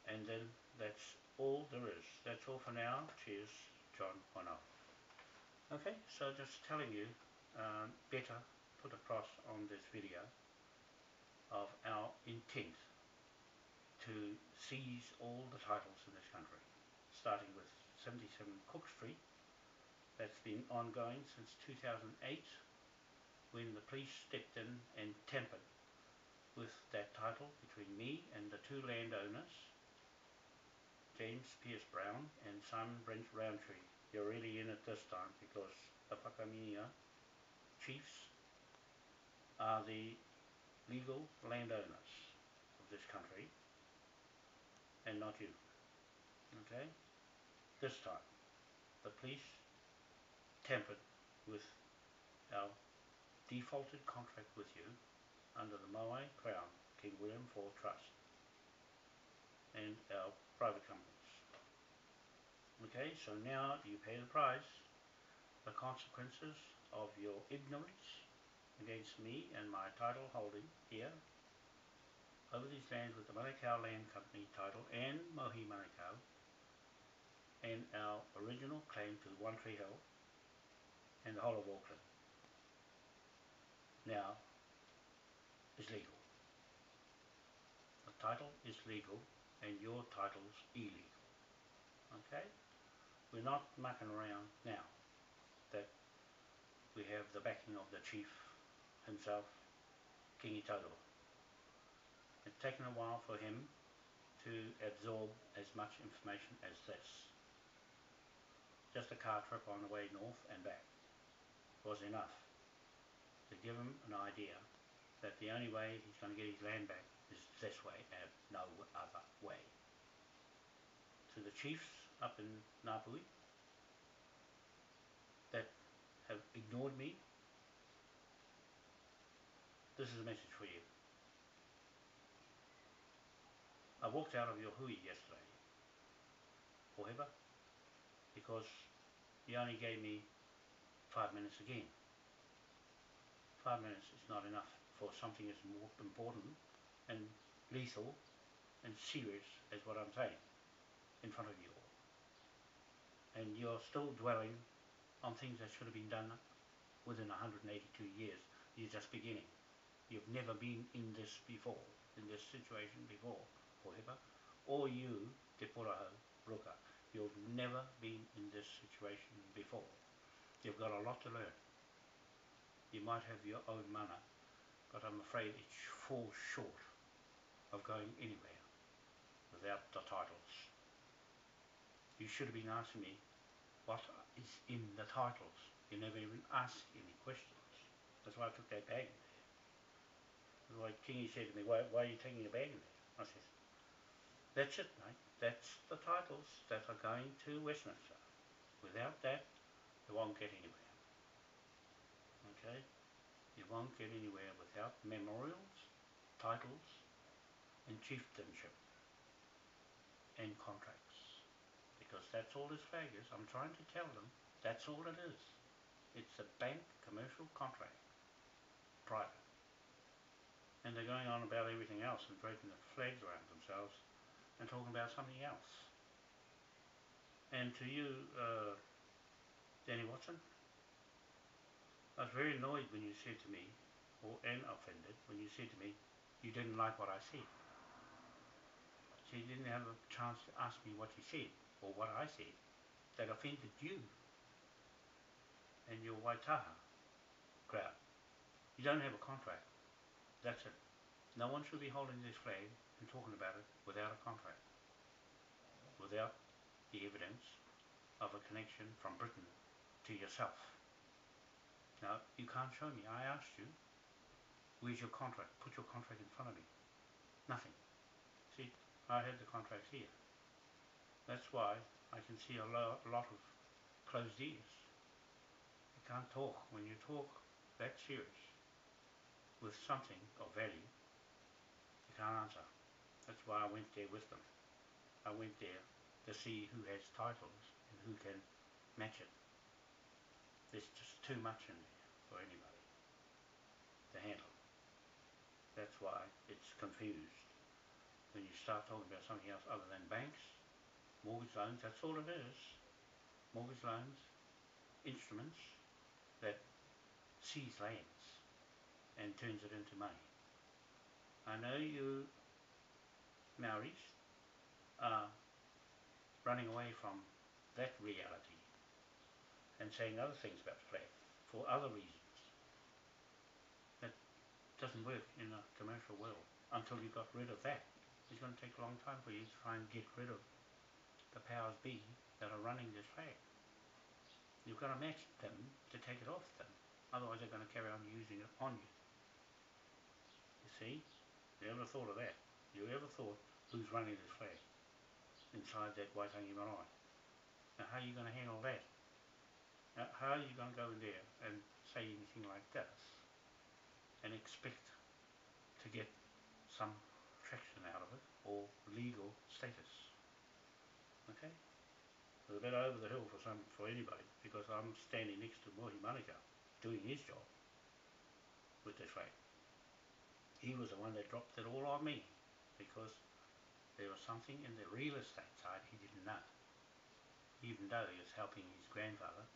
And then that's all there is. That's all for now. Cheers, John Whanau. Okay, so just telling you, better put across on this video of our intent to seize all the titles in this country, starting with 77 Cook Street. That's been ongoing since 2008, when the police stepped in and tampered with that title between me and the two landowners, James Pierce Brown and Simon Brent Roundtree. You're really in it this time because the Whakameninga chiefs are the legal landowners of this country and not you. Okay? This time, the police tampered with our defaulted contract with you under the Moai Crown King William IV Trust and our private companies. Okay, so now you pay the price, the consequences of your ignorance against me and my title holding here over these lands with the Manukau Land Company title and Mohi Manukau, and our original claim to One Tree Hill and the whole of Auckland now is legal. The title is legal and your title's illegal. Okay? We're not mucking around now that we have the backing of the chief himself, Kingi. It's taken a while for him to absorb as much information as this. Just a car trip on the way north and back was enough to give him an idea that the only way he's going to get his land back is this way and no other way. To the chiefs up in Nga Puhi that have ignored me, this is a message for you. I walked out of your hui yesterday, Poheba, because you only gave me 5 minutes again. 5 minutes is not enough for something as more important and lethal and serious as what I'm saying in front of you all. And you're still dwelling on things that should have been done within 182 years. You're just beginning. You've never been in this before, in this situation before, Poheba, or you, Te Porahau, Ruka. You've never been in this situation before. You've got a lot to learn. You might have your own mana, but I'm afraid it falls short of going anywhere without the titles. You should have been asking me what is in the titles. You never even asked any questions. That's why I took that bag there. That's why Kingi said to me, why are you taking a bag in there? I said, that's it, mate. That's the titles that are going to Westminster. Without that, you won't get anywhere. Okay? You won't get anywhere without memorials, titles, and chieftainship, and contracts. Because that's all this flag is. I'm trying to tell them that's all it is. It's a bank commercial contract, private. And they're going on about everything else and draping the flags around themselves and talking about something else. And to you, Danny Watson, I was very annoyed when you said to me, and offended, when you said to me, you didn't like what I said. So you didn't have a chance to ask me what you said, or what I said, that offended you and your Waitaha crowd. You don't have a contract. That's it. No one should be holding this flag and talking about it without a contract, without the evidence of a connection from Britain to yourself. Now, you can't show me. I asked you, where's your contract? Put your contract in front of me. Nothing. See, I had the contracts here. That's why I can see a lot of closed ears. You can't talk. When you talk that serious with something of value, you can't answer. That's why I went there with them. I went there to see who has titles and who can match it. There's just too much in there for anybody to handle. That's why it's confused. When you start talking about something else other than banks, mortgage loans, that's all it is. Mortgage loans, instruments that seize lands and turns it into money. I know you Maoris are running away from that reality and saying other things about the flag for other reasons. That doesn't work in a commercial world until you got rid of that. It's going to take a long time for you to try and get rid of the powers be that are running this flag. You've got to match them to take it off them, otherwise they're going to carry on using it on you. You see? You ever thought of that? You ever thought who's running this flag inside that Waitangi Marae? Now how are you going to handle that? Now, how are you going to go in there and say anything like this and expect to get some traction out of it or legal status? Okay? It's a bit over the hill for anybody, because I'm standing next to Mohi Manukau doing his job with this flag. He was the one that dropped it all on me, because there was something in the real estate side he didn't know, even though he was helping his grandfather,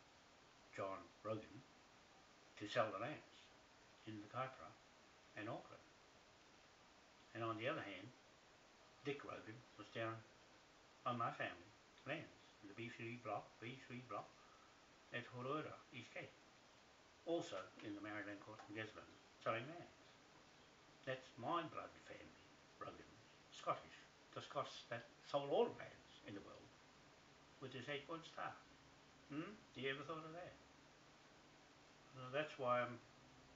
John Rogan, to sell the lands in the Kaipara and Auckland. And on the other hand, Dick Rogan was down on my family lands, the B3 block at Horoira, East Cape, also in the Maryland Court in Gisborne, selling lands. That's my blood family, Rogan, Scottish, the Scots that sold all the lands in the world with this 8-point star. You ever thought of that? So that's why I'm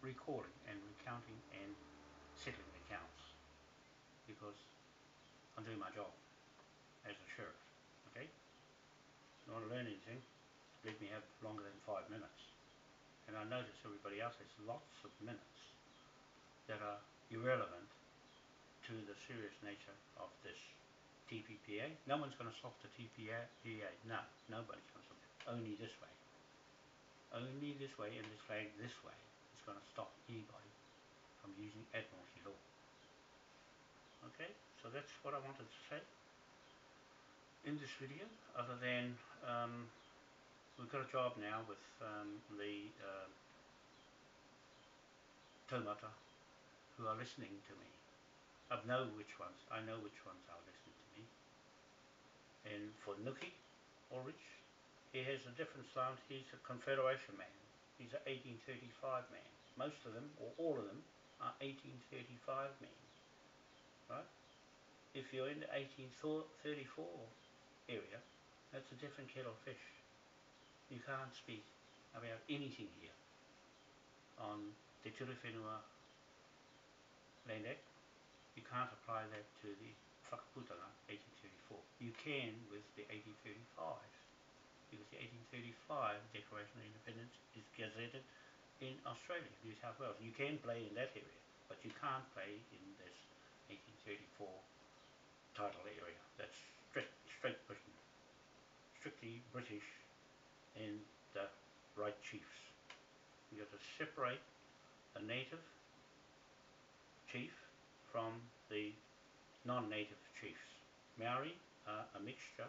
recording and recounting and settling accounts, because I'm doing my job as a sheriff. Okay? If you want to learn anything, let me have longer than 5 minutes. And I notice everybody else has lots of minutes that are irrelevant to the serious nature of this TPPA. No one's going to stop the TPPA. No, nobody's going to stop it. Only this way. Only this way, and this flag this way is going to stop anybody from using Admiralty law. Okay, so that's what I wanted to say in this video, other than we've got a job now with the Taumata who are listening to me. I know which ones are listening to me. And for Nuki Ulrich, he has a different slant. He's a Confederation man. He's an 1835 man. Most of them, or all of them, are 1835 men. Right? If you're in the 1834 area, that's a different kettle of fish. You can't speak about anything here on the Ture Whenua Land Act. You can't apply that to the Whakaputanga 1834. You can with the 1835, because the 1835 Declaration of Independence is gazetted in Australia, New South Wales. You can play in that area, but you can't play in this 1834 title area. That's straight Britain, strictly British, and the right chiefs. You have to separate a native chief from the non-native chiefs. Maori are a mixture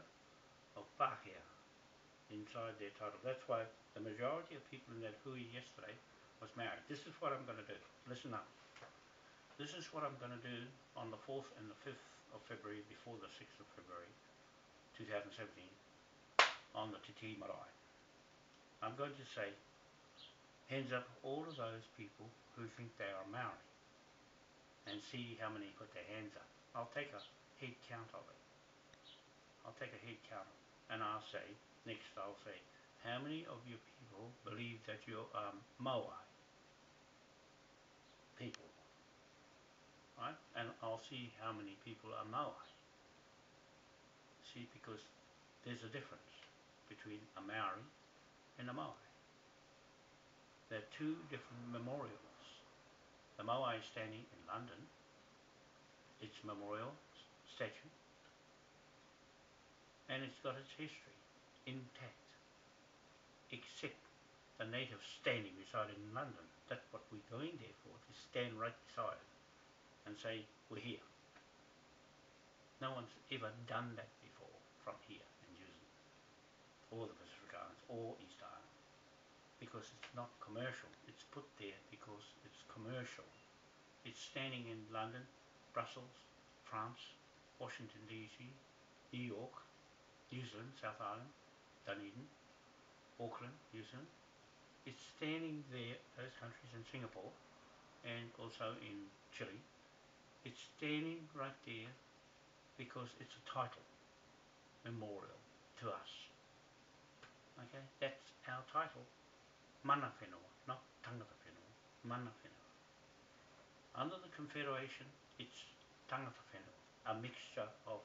of Pākehā inside their title. That's why the majority of people in that hui yesterday was Maori. This is what I'm going to do. Listen up. This is what I'm going to do on the 4th and the 5th of February, before the 6th of February 2017, on the Te Marae. I'm going to say, hands up all of those people who think they are Maori, and see how many put their hands up. I'll take a head count of it. I'll take a head count of it, and I'll say, next I'll say, how many of you people believe that you're Moai people? Right? And I'll see how many people are Moai. See, because there's a difference between a Maori and a Moai. They're two different memorials. The Moai is standing in London, its memorial statue, and it's got its history intact, except the natives standing beside it in London. That's what we're going there for, to stand right beside it and say, we're here. No one's ever done that before from here in New Zealand, or the Pacific Islands, or East Island, because it's not commercial. It's put there because it's commercial. It's standing in London, Brussels, France, Washington DC, New York, New Zealand, South Island, Dunedin, Auckland, New Zealand. It's standing there, those countries, in Singapore, and also in Chile. It's standing right there because it's a title, memorial to us. Okay, that's our title. Mana whenua, not tangata whenua, mana whenua. Under the Confederation, it's tangata whenua, a mixture of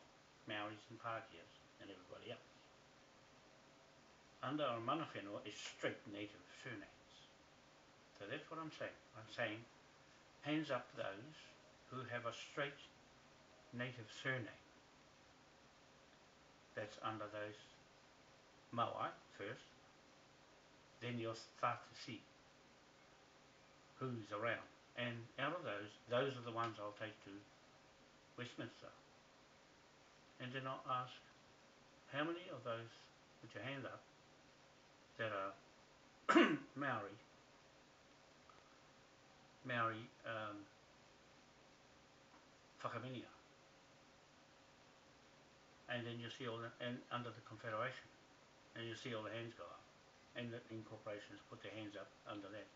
Maoris and Pākehās and everybody else. Under our mana whenua is straight native surnames. So that's what I'm saying. I'm saying, hands up those who have a straight native surname. That's under those Moai first. Then you'll start to see who's around. And out of those are the ones I'll take to Westminster. And then I'll ask, how many of those, put your hand up, that are Maori Whakameninga? And then you see all the, and under the Confederation, and you see all the hands go up. And the incorporations put their hands up under that.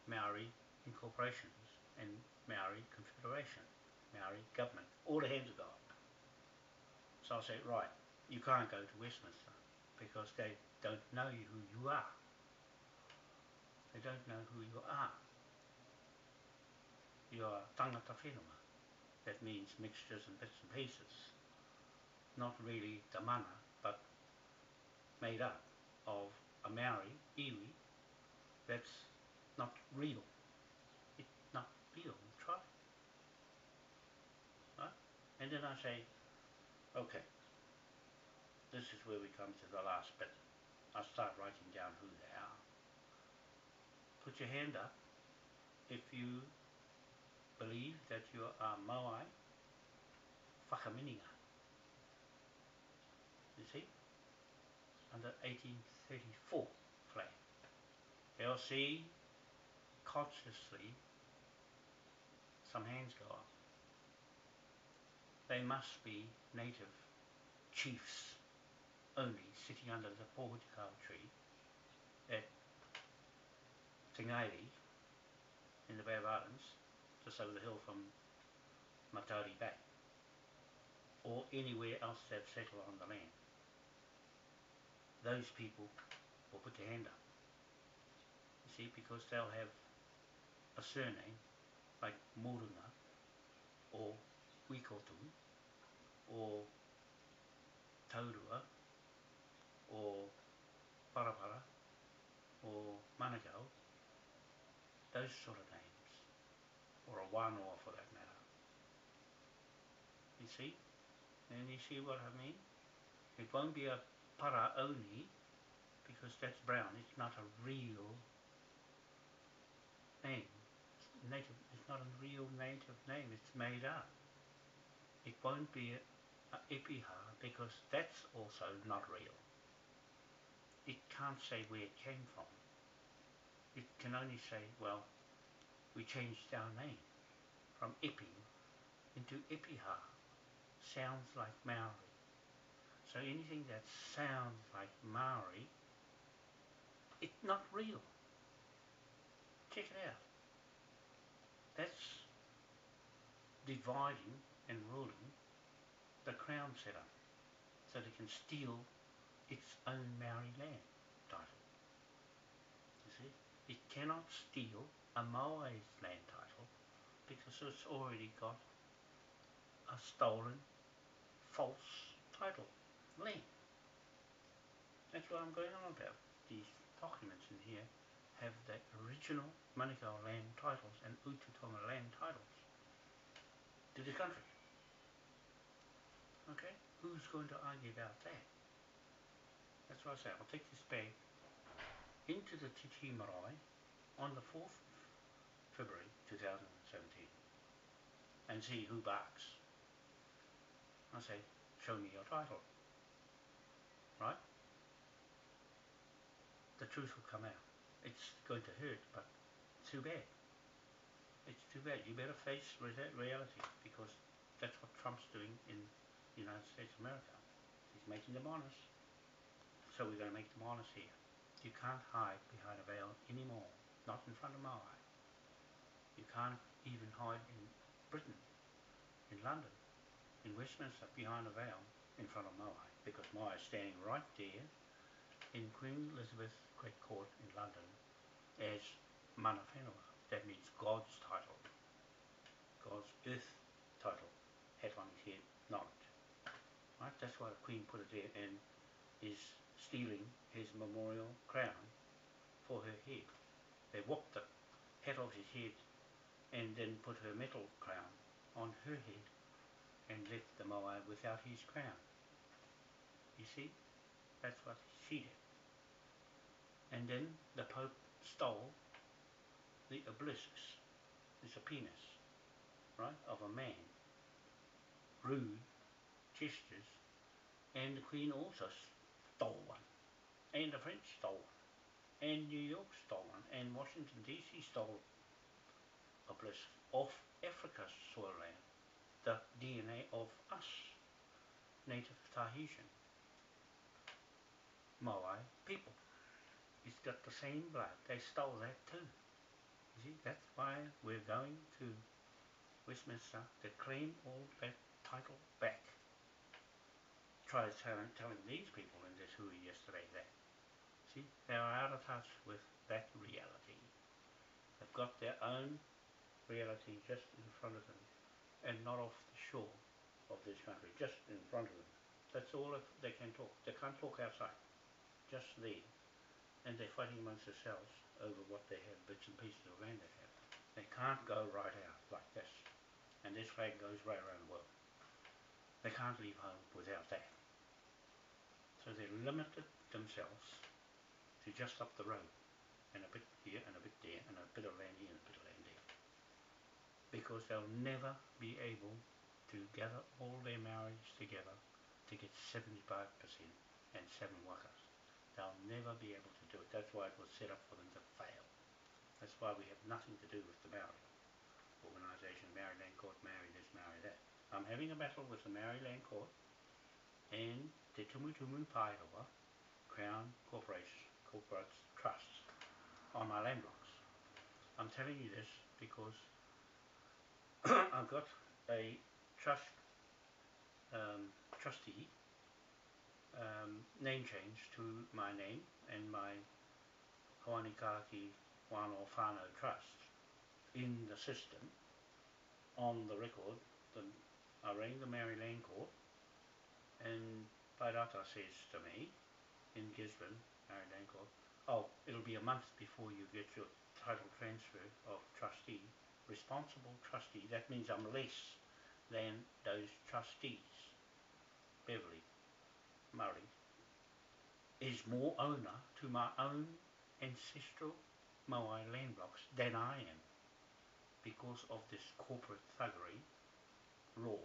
Maori incorporations and Maori Confederation, Maori government, all the hands will go up. So I'll say, right, you can't go to Westminster because they don't know who you are. They don't know who you are. You are tangata whenua. That means mixtures and bits and pieces. Not really the mana, but made up of a Maori, iwi, that's not real. It's not real. Try. Right? And then I say, okay, this is where we come to the last bit. I start writing down who they are. Put your hand up if you believe that you are Moai Whakameninga. You see? Under 1834 flag. They'll see consciously some hands go up. They must be native chiefs only sitting under the Porahau tree at Tingairi in the Bay of Islands, just over the hill from Matari Bay, or anywhere else that settle on the land. Those people will put their hand up. You see, because they'll have a surname like Morunga or Wikotu or Taurua or Parapara or Manukau, those sort of names, or a Wānoa for that matter. You see? And you see what I mean? It won't be a para only, because that's brown. It's not a real name. It's not a real native name. It's made up. It won't be a epiha, because that's also not real. It can't say where it came from. It can only say, well, we changed our name from Epi into Epiha. Sounds like Maori. So anything that sounds like Maori, it's not real. Check it out. That's dividing and ruling the Crown setup, so they can steal its own Maori land title. You see? It cannot steal a Moai's land title because it's already got a stolen, false title, land. That's what I'm going on about. These documents in here have the original Manukau land titles and Ututonga land titles to the country. Okay? Who's going to argue about that? That's what I say. I'll take this bag into the Titi Marae on the 4th of February 2017 and see who barks. I say, show me your title, right? The truth will come out. It's going to hurt, but too bad. It's too bad. You better face reality, because that's what Trump's doing in the United States of America. He's making them honest. So we're going to make them honest here. You can't hide behind a veil anymore. Not in front of Moai. You can't even hide in Britain, in London, in Westminster, behind a veil in front of Moai, because Moai is standing right there in Queen Elizabeth Great Court in London as mana whenua. That means God's title, God's earth title, hat on his head, knowledge. Right? That's why the Queen put it there, and is stealing his memorial crown for her head. They whopped the hat off his head and then put her metal crown on her head and left the Moai without his crown. You see? That's what she did. And then the Pope stole the obelisks. It's a penis, right, of a man. Rude gestures. And the Queen also stole one. And the French stole one. And New York stole one. And Washington DC stole obelisk off Africa's soil land. The DNA of us, native Tahitian, Moai people. It's got the same blood. They stole that too. You see, that's why we're going to Westminster to claim all that title back. Try telling these people in this hui yesterday that. See, they are out of touch with that reality. They've got their own reality just in front of them, and not off the shore of this country, just in front of them. That's all they can talk. They can't talk outside, just there. And they're fighting amongst themselves over what they have, bits and pieces of land they have. They can't go right out like this. And this flag goes right around the world. They can't leave home without that. So they limited themselves to just up the road, and a bit here and a bit there, and a bit of land here and a bit of land there. Because they'll never be able to gather all their Maoris together to get 75% and 7 wakas. They'll never be able to do it. That's why it was set up for them to fail. That's why we have nothing to do with the Maori organisation, Maori Land Court, Maori this, Maori that. I'm having a battle with the Maori Land Court and Te Tumutumu Pairoa Crown Corporates Trusts on my land blocks. I'm telling you this because I've got a trustee name change to my name and my Hapuand Whanau Whakameninga Trust in the system on the record. I rang the Maori Land Court, and Pairata says to me in Gisborne, Maori Land Court, oh, it'll be a month before you get your title transfer of trustee, responsible trustee. That means I'm less than those trustees. Beverly Murray is more owner to my own ancestral Moai land blocks than I am, because of this corporate thuggery law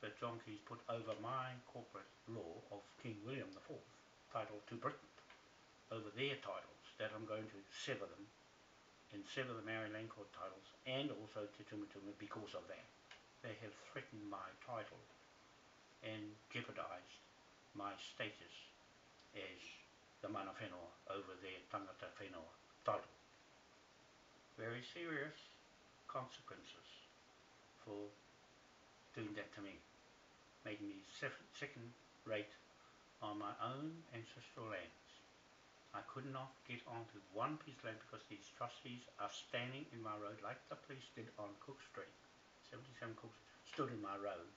that John Key's put over my corporate law of King William IV title to Britain, over their titles, that I'm going to sever them and sever the Maori Land Court titles and also Te Tumutumu because of that. They have threatened my title and jeopardised my status as the mana whenua over their tangata whenua title. Very serious consequences for doing that to me, making me second rate on my own ancestral lands. I could not get onto one piece of land because these trustees are standing in my road like the police did on Cook Street. 77 Cook stood in my road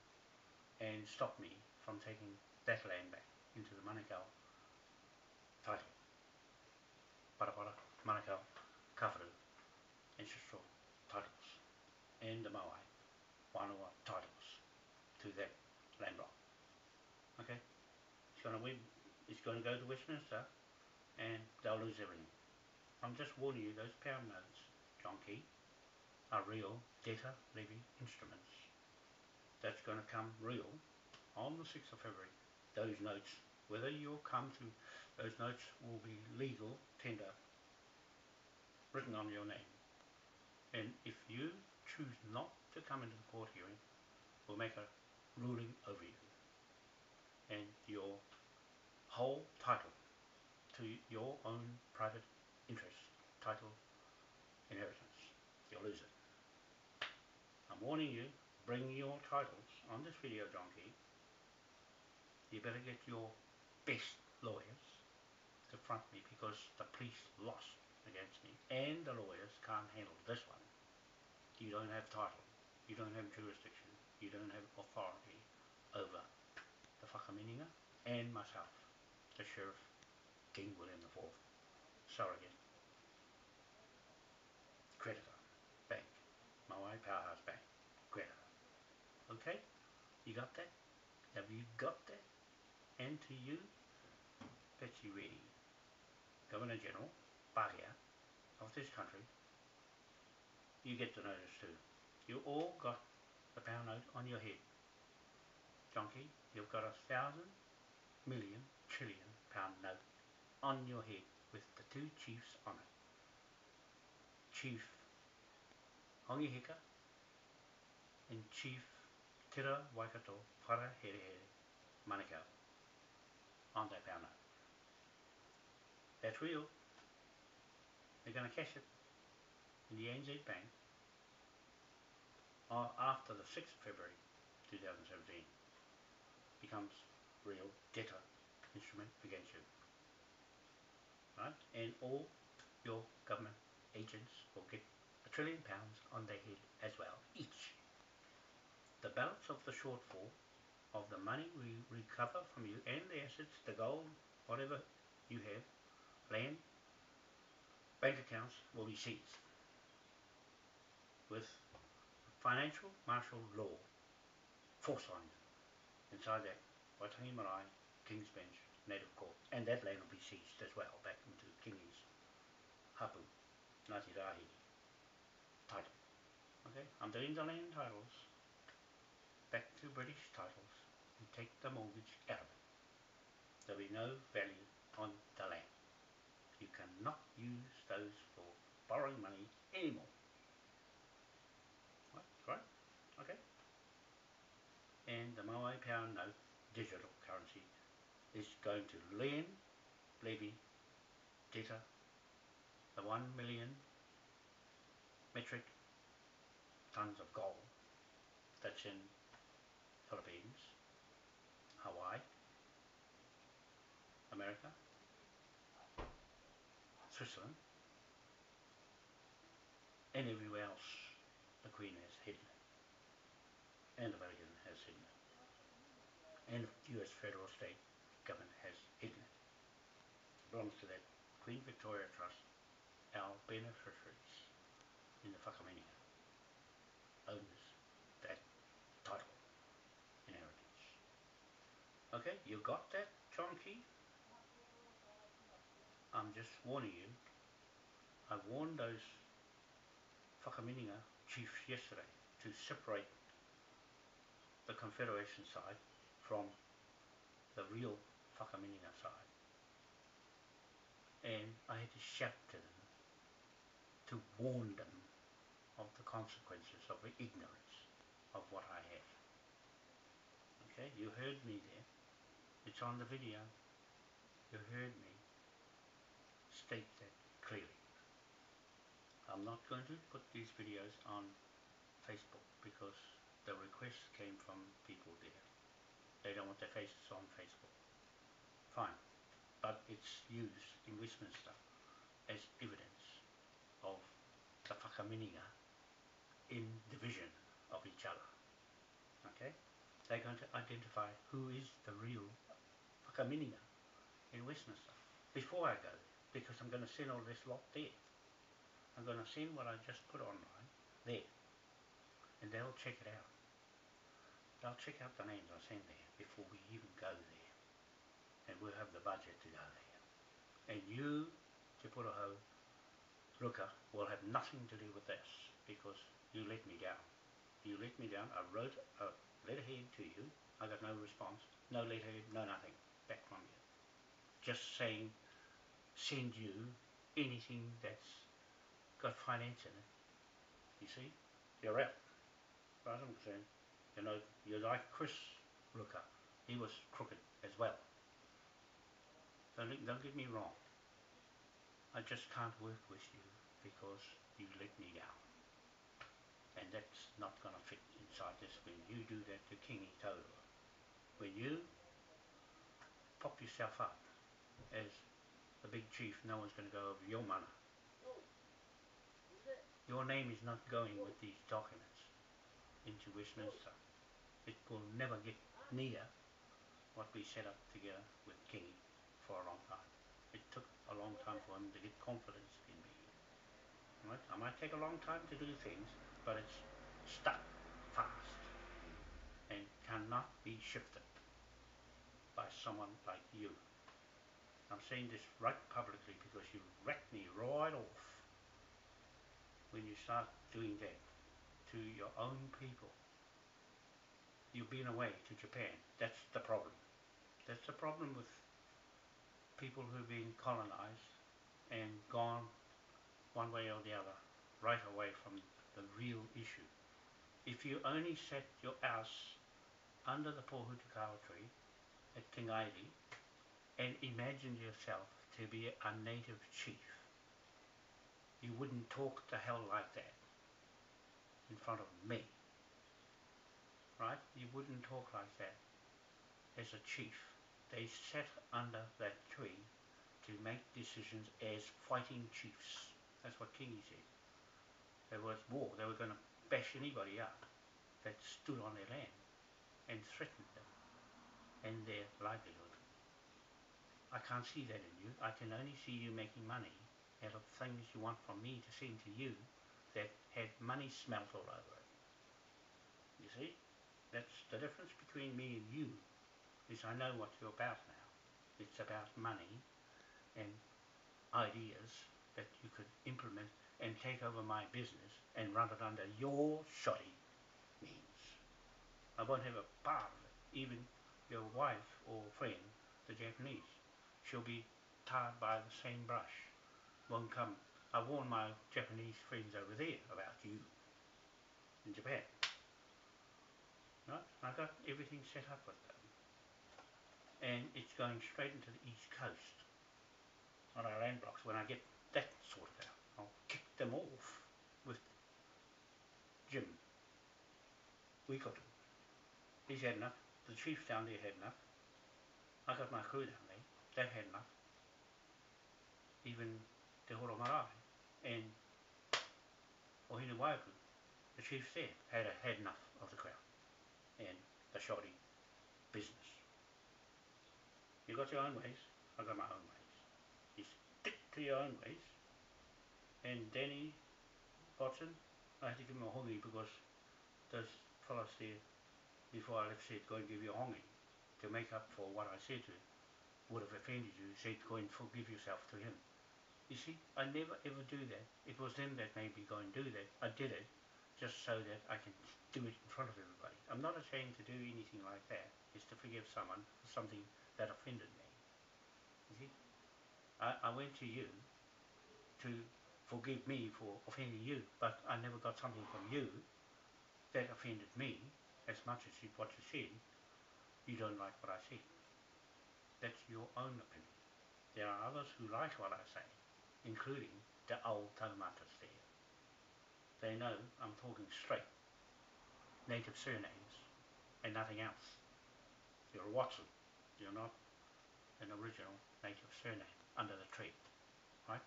and stopped me from taking that land back into the Manukau title. Parapara, Manukau, Kawharu, ancestral titles, and the Moai Whanau titles to that land block. Okay? It's going to is going to go to Westminster and they'll lose everything. I'm just warning you, those pound notes, John Key, are real debtor levy instruments. That's going to come real on the 6th of February. Those notes, whether you'll come to, those notes will be legal tender, written on your name. And if you choose not to come into the court hearing, we'll make a ruling over you. And your whole title to your own private interest, title, inheritance, you'll lose it. I'm warning you, bring your titles on this video, John Key. You better get your best lawyers to front me because the police lost against me and the lawyers can't handle this one. You don't have title, you don't have jurisdiction, you don't have authority over the Whakameninga and myself, the Sheriff King William IV, surrogate, creditor, bank, Moai Powerhouse Bank, creditor. Okay? You got that? Have you got that? And to you, Betsy Reedy, Governor General, Bahia, of this country, you get the notice too. You all got the pound note on your head. Jonky, you've got 1,000 million trillion pound note on your head with the two chiefs on it. Chief Hongihika and Chief Tira Waikato Wharaherehere Manukau on that pound note. That's real. They're going to cash it in the ANZ Bank after the 6th of February 2017. Becomes real debtor instrument against you. Right? And all your government agents will get £1 trillion on their head as well, each. The balance of the shortfall of the money we recover from you and the assets, the gold, whatever you have, land, bank accounts will be seized with financial martial law force on you inside that Waitangi Marae King's Bench Native Court, and that land will be seized as well back into Kingi's Hapu Ngāti Rahi title. Okay, I'm doing the land titles back to British titles and take the mortgage out of it. There'll be no value on the land. You cannot use those for borrowing money anymore. Right? Okay. And the Moai pound note, digital currency, is going to levy debtor the 1 million metric tons of gold that's in Philippines, Hawaii, America, Switzerland, and everywhere else the Queen has hidden it, and the Vatican has hidden it, and the US federal state government has hidden it. It belongs to that Queen Victoria Trust, our beneficiaries in the Whakameninga owns that title, inheritance. Okay, you got that, John Key? I'm just warning you. I warned those Whakameninga chiefs yesterday to separate the Confederation side from the real Whakameninga side. And I had to shout to them, to warn them of the consequences of the ignorance of what I have. Okay, you heard me there. It's on the video. You heard me state that clearly. I'm not going to put these videos on Facebook because the request came from people there. They don't want their faces on Facebook. Fine. But it's used in Westminster as evidence of the Whakameninga in division of each other. Okay? They're going to identify who is the real Whakameninga in Westminster before I go there, because I'm going to send all this lot there. I'm going to send what I just put online there, and they'll check it out. They'll check out the names I send there before we even go there. and we'll have the budget to go there. And you, Te Porahau, Ruka, will have nothing to do with this, because you let me down. You let me down. I wrote a letterhead to you. I got no response, no letterhead, no nothing back from you. Just saying, send you anything that's got finance in it. You see, you're out. As far as I'm concerned, you know, you're like Chris Ruka. He was crooked as well. Don't get me wrong. I just can't work with you because you let me down. And that's not going to fit inside this when you do that to Kingi Taurua. When you pop yourself up as the big chief, no one's going to go over your mana. Your name is not going with these documents into Westminster. It will never get near what we set up together with Kingi for a long time. It took a long time for him to get confidence in me. Right? I might take a long time to do things, but it's stuck fast and cannot be shifted by someone like you. I'm saying this right publicly because you wrecked me right off when you start doing that to your own people. You've been away to Japan. That's the problem. That's the problem with people who've been colonized and gone one way or the other, right away from the real issue. If you only set your house under the Pohutukau tree at Kingairi and imagine yourself to be a native chief, you wouldn't talk the hell like that in front of me, right? You wouldn't talk like that as a chief. They sat under that tree to make decisions as fighting chiefs. That's what Kingi said. There was war. They were going to bash anybody up that stood on their land and threatened them and their livelihood. I can't see that in you. I can only see you making money out of things you want from me to send to you that had money smelt all over it. You see? That's the difference between me and you, is I know what you're about now. It's about money and ideas that you could implement and take over my business and run it under your shoddy means. I won't have a part of it. Even your wife or friend, the Japanese, she'll be tarred by the same brush. Won't come. I warn my Japanese friends over there about you in Japan. Right? I got everything set up with them. And it's going straight into the East Coast on our land blocks. When I get that sorted out, I'll kick them off with Jim. Week or two. He's had enough. The chiefs down there had enough. I got my crew down there. They had enough. Even Te Porahau Marae and Ohina Waiapu, the chiefs there, had enough of the crown and the shoddy business. You got your own ways, I got my own ways. You stick to your own ways. And Danny Watson, I had to give him a hongi because those fellas there before I left said go and give you a hongi to make up for what I said to him. Would have offended you, said go and forgive yourself to him. You see, I never ever do that. It was them that made me go and do that. I did it just so that I can do it in front of everybody. I'm not ashamed to do anything like that. It's to forgive someone for something that offended me. You see, I went to you to forgive me for offending you, but I never got something from you that offended me as much as what you said. You don't like what I said. That's your own opinion. There are others who like what I say, including the old Taumatas there. They know I'm talking straight, native surnames, and nothing else. You're a Watson. You're not an original native surname under the tree, right?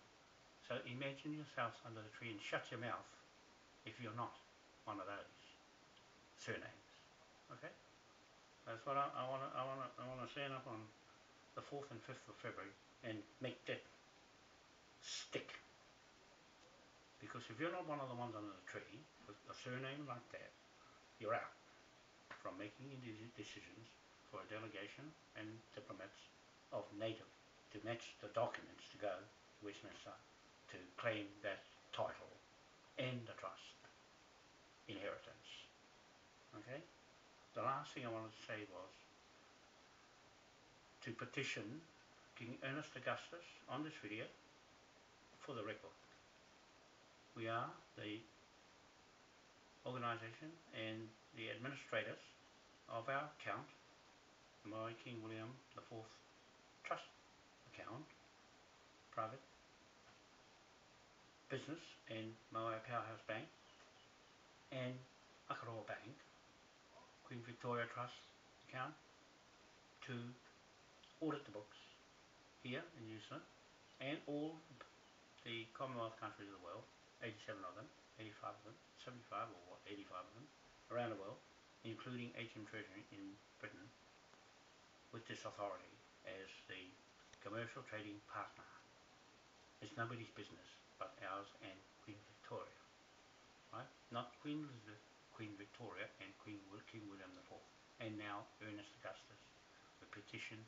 So imagine yourselves under the tree and shut your mouth if you're not one of those surnames. Okay? That's what I want to stand up on the 4th and 5th of February and make that stick. Because if you're not one of the ones under the tree with a surname like that, you're out from making any decisions for a delegation and diplomats of native to match the documents to go to Westminster to claim that title and the trust inheritance. Okay? The last thing I wanted to say was to petition King Ernest Augustus on this video for the record. We are the organisation and the administrators of our account, the Moai King William IV Trust account, private business and Moai Powerhouse Bank and Akaroa Bank, Queen Victoria Trust account, to audit the books here in New Zealand and all the Commonwealth countries of the world, 87 of them, 85 of them, 75 or what, 85 of them, around the world, including HM Treasury in Britain, with this authority as the commercial trading partner. It's nobody's business but ours and Queen Victoria, right? Not Queen Elizabeth, Queen Victoria and King William IV, and now Ernest Augustus. The petition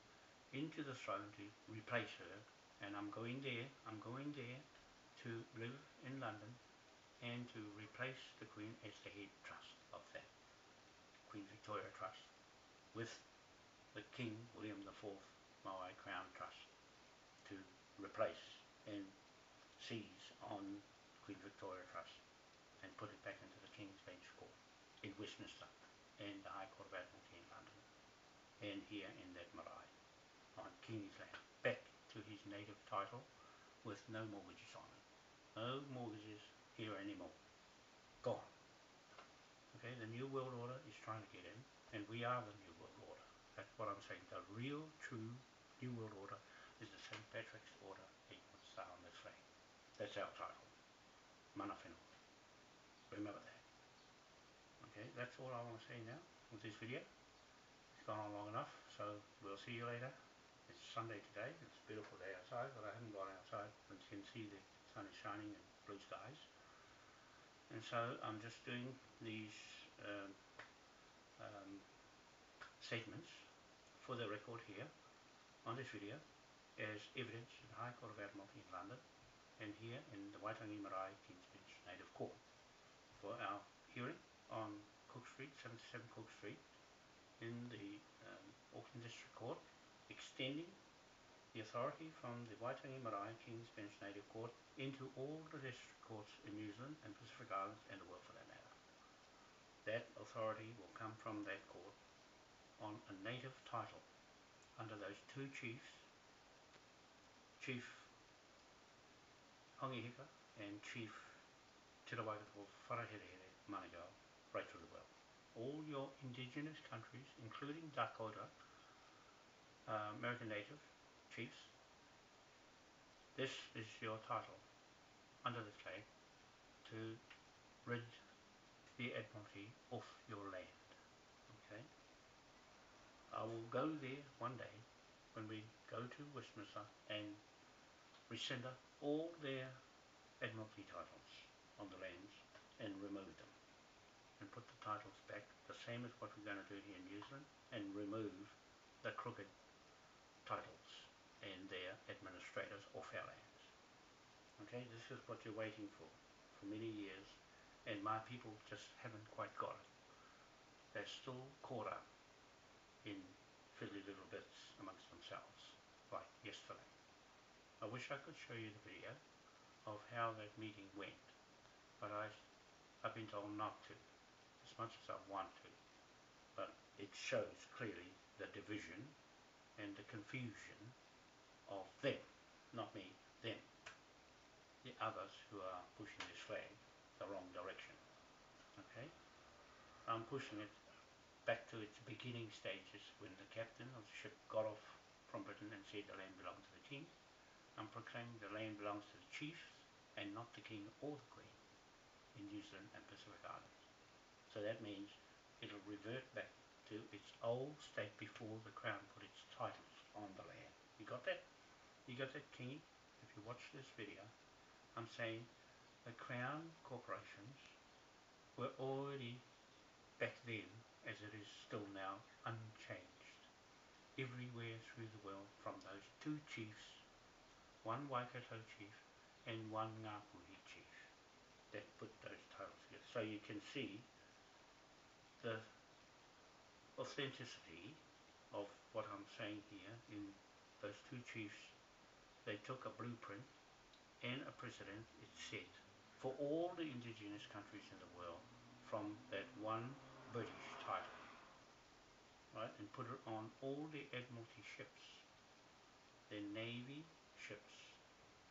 into the throne to replace her, and I'm going there to live in London and to replace the Queen as the head trust of that Queen Victoria Trust with the King William IV Moai Crown Trust to replace and seize on Queen Victoria Trust and put it back into the King's Bench Court in Westminster and the High Court of Admiralty in London and here in that marae on Kingi's land, back to his native title with no mortgages on it. No mortgages here anymore. Gone. Okay, the New World Order is trying to get in, and we are the New World Order. That's what I'm saying. The real, true New World Order is the St. Patrick's Order equal star on this flag. That's our title. Mana whenua. Remember that. Okay, that's all I want to say now with this video. It's gone on long enough, so we'll see you later. It's Sunday today. It's a beautiful day outside, but I haven't gone outside. As you can see, the sun is shining and blue skies. And so I'm just doing these statements for the record here on this video as evidence in the High Court of Admiralty in London and here in the Waitangi Marae King's Bench Native Court for our hearing on Cook Street, 77 Cook Street in the Auckland District Court, extending the authority from the Waitangi Marae King's Bench Native Court into all the district courts in New Zealand and Pacific Islands and the world for that matter. That authority will come from that court on a native title under those two chiefs, Chief Hongihika and Chief Te Rawakato Wharaherehere Manukau, right through the world. All your indigenous countries, including Dakota, American Native chiefs, this is your title under the flag to rid the Admiralty off your land. Okay? I will go there one day when we go to Westminster and rescind all their Admiralty titles on the lands and remove them and put the titles back, the same as what we're going to do here in New Zealand, and remove the crooked titles and their administrators off our lands. Okay, this is what you're waiting for many years, and my people just haven't quite got it. They're still caught up in fiddly little bits amongst themselves, like yesterday. I wish I could show you the video of how that meeting went, but I've been told not to, as much as I want to, but it shows clearly the division and the confusion of them, not me, them, the others who are pushing this flag the wrong direction. Okay, I'm pushing it back to its beginning stages when the captain of the ship got off from Britain and said the land belonged to the king. I'm proclaiming the land belongs to the chiefs and not the king or the queen in New Zealand and Pacific Islands. So that means it'll revert back to its old state before the Crown put its titles on the land. You got that? You got that, Kingi? If you watch this video, I'm saying the Crown corporations were already back then, as it is still now, unchanged. everywhere through the world from those two chiefs, one Waikato chief and one Nga Puhi chief that put those titles together. So you can see the authenticity of what I'm saying here in those two chiefs. They took a blueprint and a precedent, it said, for all the indigenous countries in the world from that one British title, right, and put it on all the Admiralty ships. The Navy ships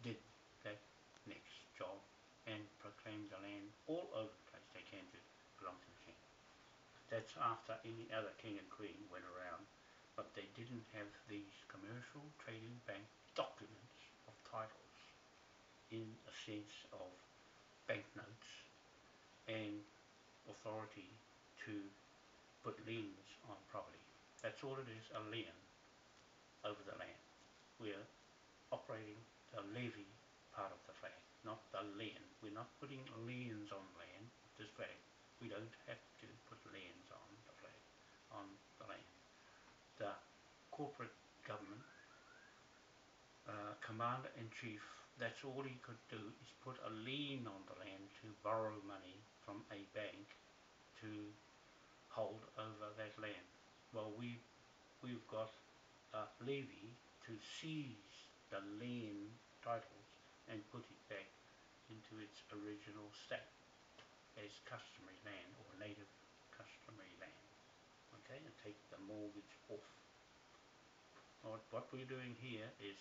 did that next job and proclaimed the land all over the place they came to belong to the king. That's after any other king and queen went around, but they didn't have these commercial trading bank documents of titles in a sense of banknotes and authority to put liens on property. That's all it is, a lien over the land. We're operating the levy part of the flag, not the lien. We're not putting liens on land with this flag. We don't have to put liens on the flag, on the land. The corporate government commander-in-chief, that's all he could do is put a lien on the land to borrow money from a bank to hold over that land. Well, we've got a levy to seize the land titles and put it back into its original state as customary land or native customary land, okay, and take the mortgage off. What we're doing here is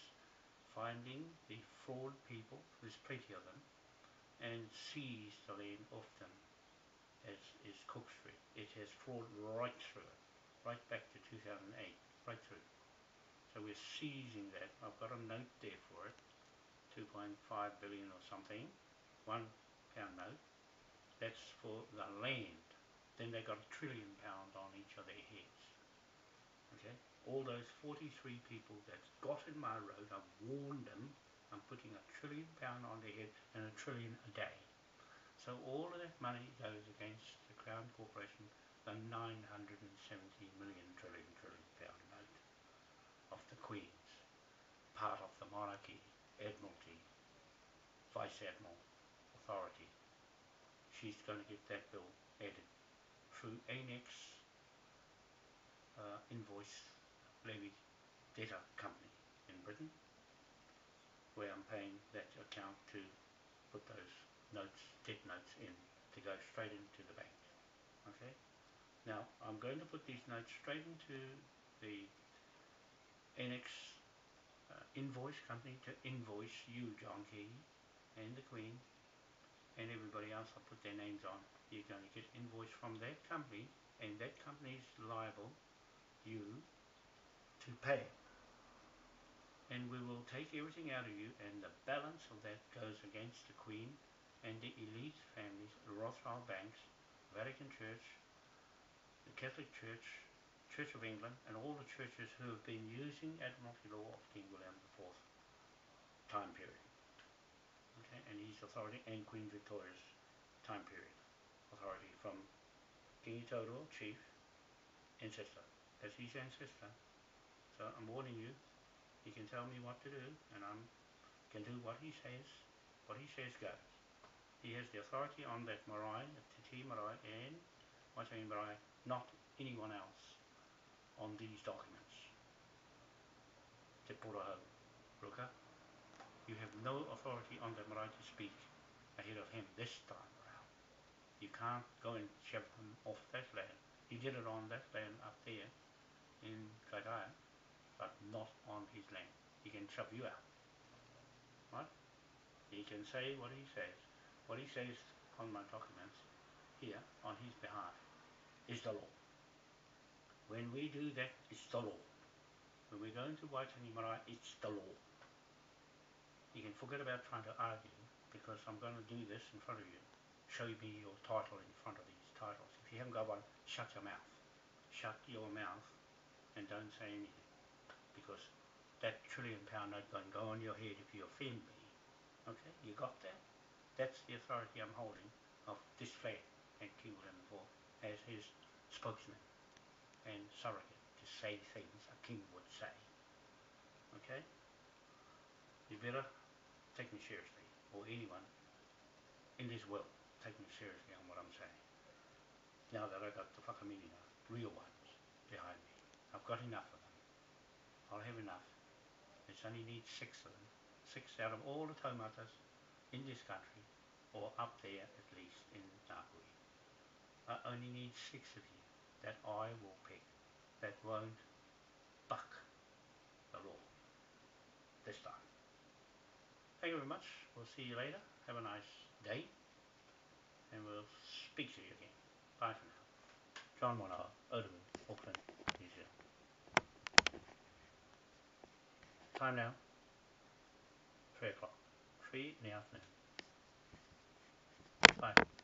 finding the fraud people, there's plenty of them, and seize the land off them, as is Cook Street. It has fraud right through it, right back to 2008, right through. So we're seizing that. I've got a note there for it, 2.5 billion or something, £1 note. That's for the land. Then they got £1 trillion on each of their heads. Okay, all those 43 people that's got in my road, I've warned them. I'm putting £1 trillion on their head and £1 trillion a day. So all of that money goes against the Crown Corporation, the 970 million trillion pound note of the Queen's, part of the monarchy, Admiralty, Vice Admiral authority. She's going to get that bill added through Annex invoice levy debtor company in Britain, where I'm paying that account to put those notes, debt notes in, to go straight into the bank. Okay, now I'm going to put these notes straight into the Annex invoice company to invoice you, John Key, and the Queen, and everybody else. I'll put their names on. You're going to get invoice from that company, and that company is liable you to pay. And we will take everything out of you, and the balance of that goes against the Queen and the elite families, the Rothschild banks, Vatican Church, the Catholic Church, Church of England, and all the churches who have been using Admiralty law of King William IV time period. Okay, and his authority, and Queen Victoria's time period authority, from Kingi Todo, chief, ancestor. That's his ancestor. So I'm warning you, he can tell me what to do, and I can do what he says. What he says goes. He has the authority on that marae, Te Marae and Waitangi Marae, not anyone else on these documents. Te Porahau, Ruka, you have no authority on that marae to speak ahead of him this time around. You can't go and shove him off that land. He did it on that land up there in Kaitaia, but not on his land. He can shove you out. Right? He can say what he says. What he says on my documents here on his behalf is the law. When we do that, it's the law. When we go into Waitangi Marae, it's the law. You can forget about trying to argue, because I'm going to do this in front of you. Show me your title in front of these titles. If you haven't got one, shut your mouth. Shut your mouth and don't say anything, because that £1 trillion note going to go on your head if you offend me. Okay, you got that? That's the authority I'm holding of this flag and King William IV as his spokesman and surrogate to to say things a king would say. Okay? You better take me seriously, or anyone in this world take me seriously on what I'm saying. Now that I've got the Whakameninga, real ones, behind me. I've got enough of them. I'll have enough. It only needs 6 of them. 6 out of all the taumatas in this country, or up there at least in Nga Puhi. I only need 6 of you that I will pick, that won't buck the law this time. Thank you very much. We'll see you later. Have a nice day, and we'll speak to you again. Bye for now. John Whanau, Otahuhu, Auckland, New Zealand. Time now, 3 o'clock. 3 in the afternoon. Bye.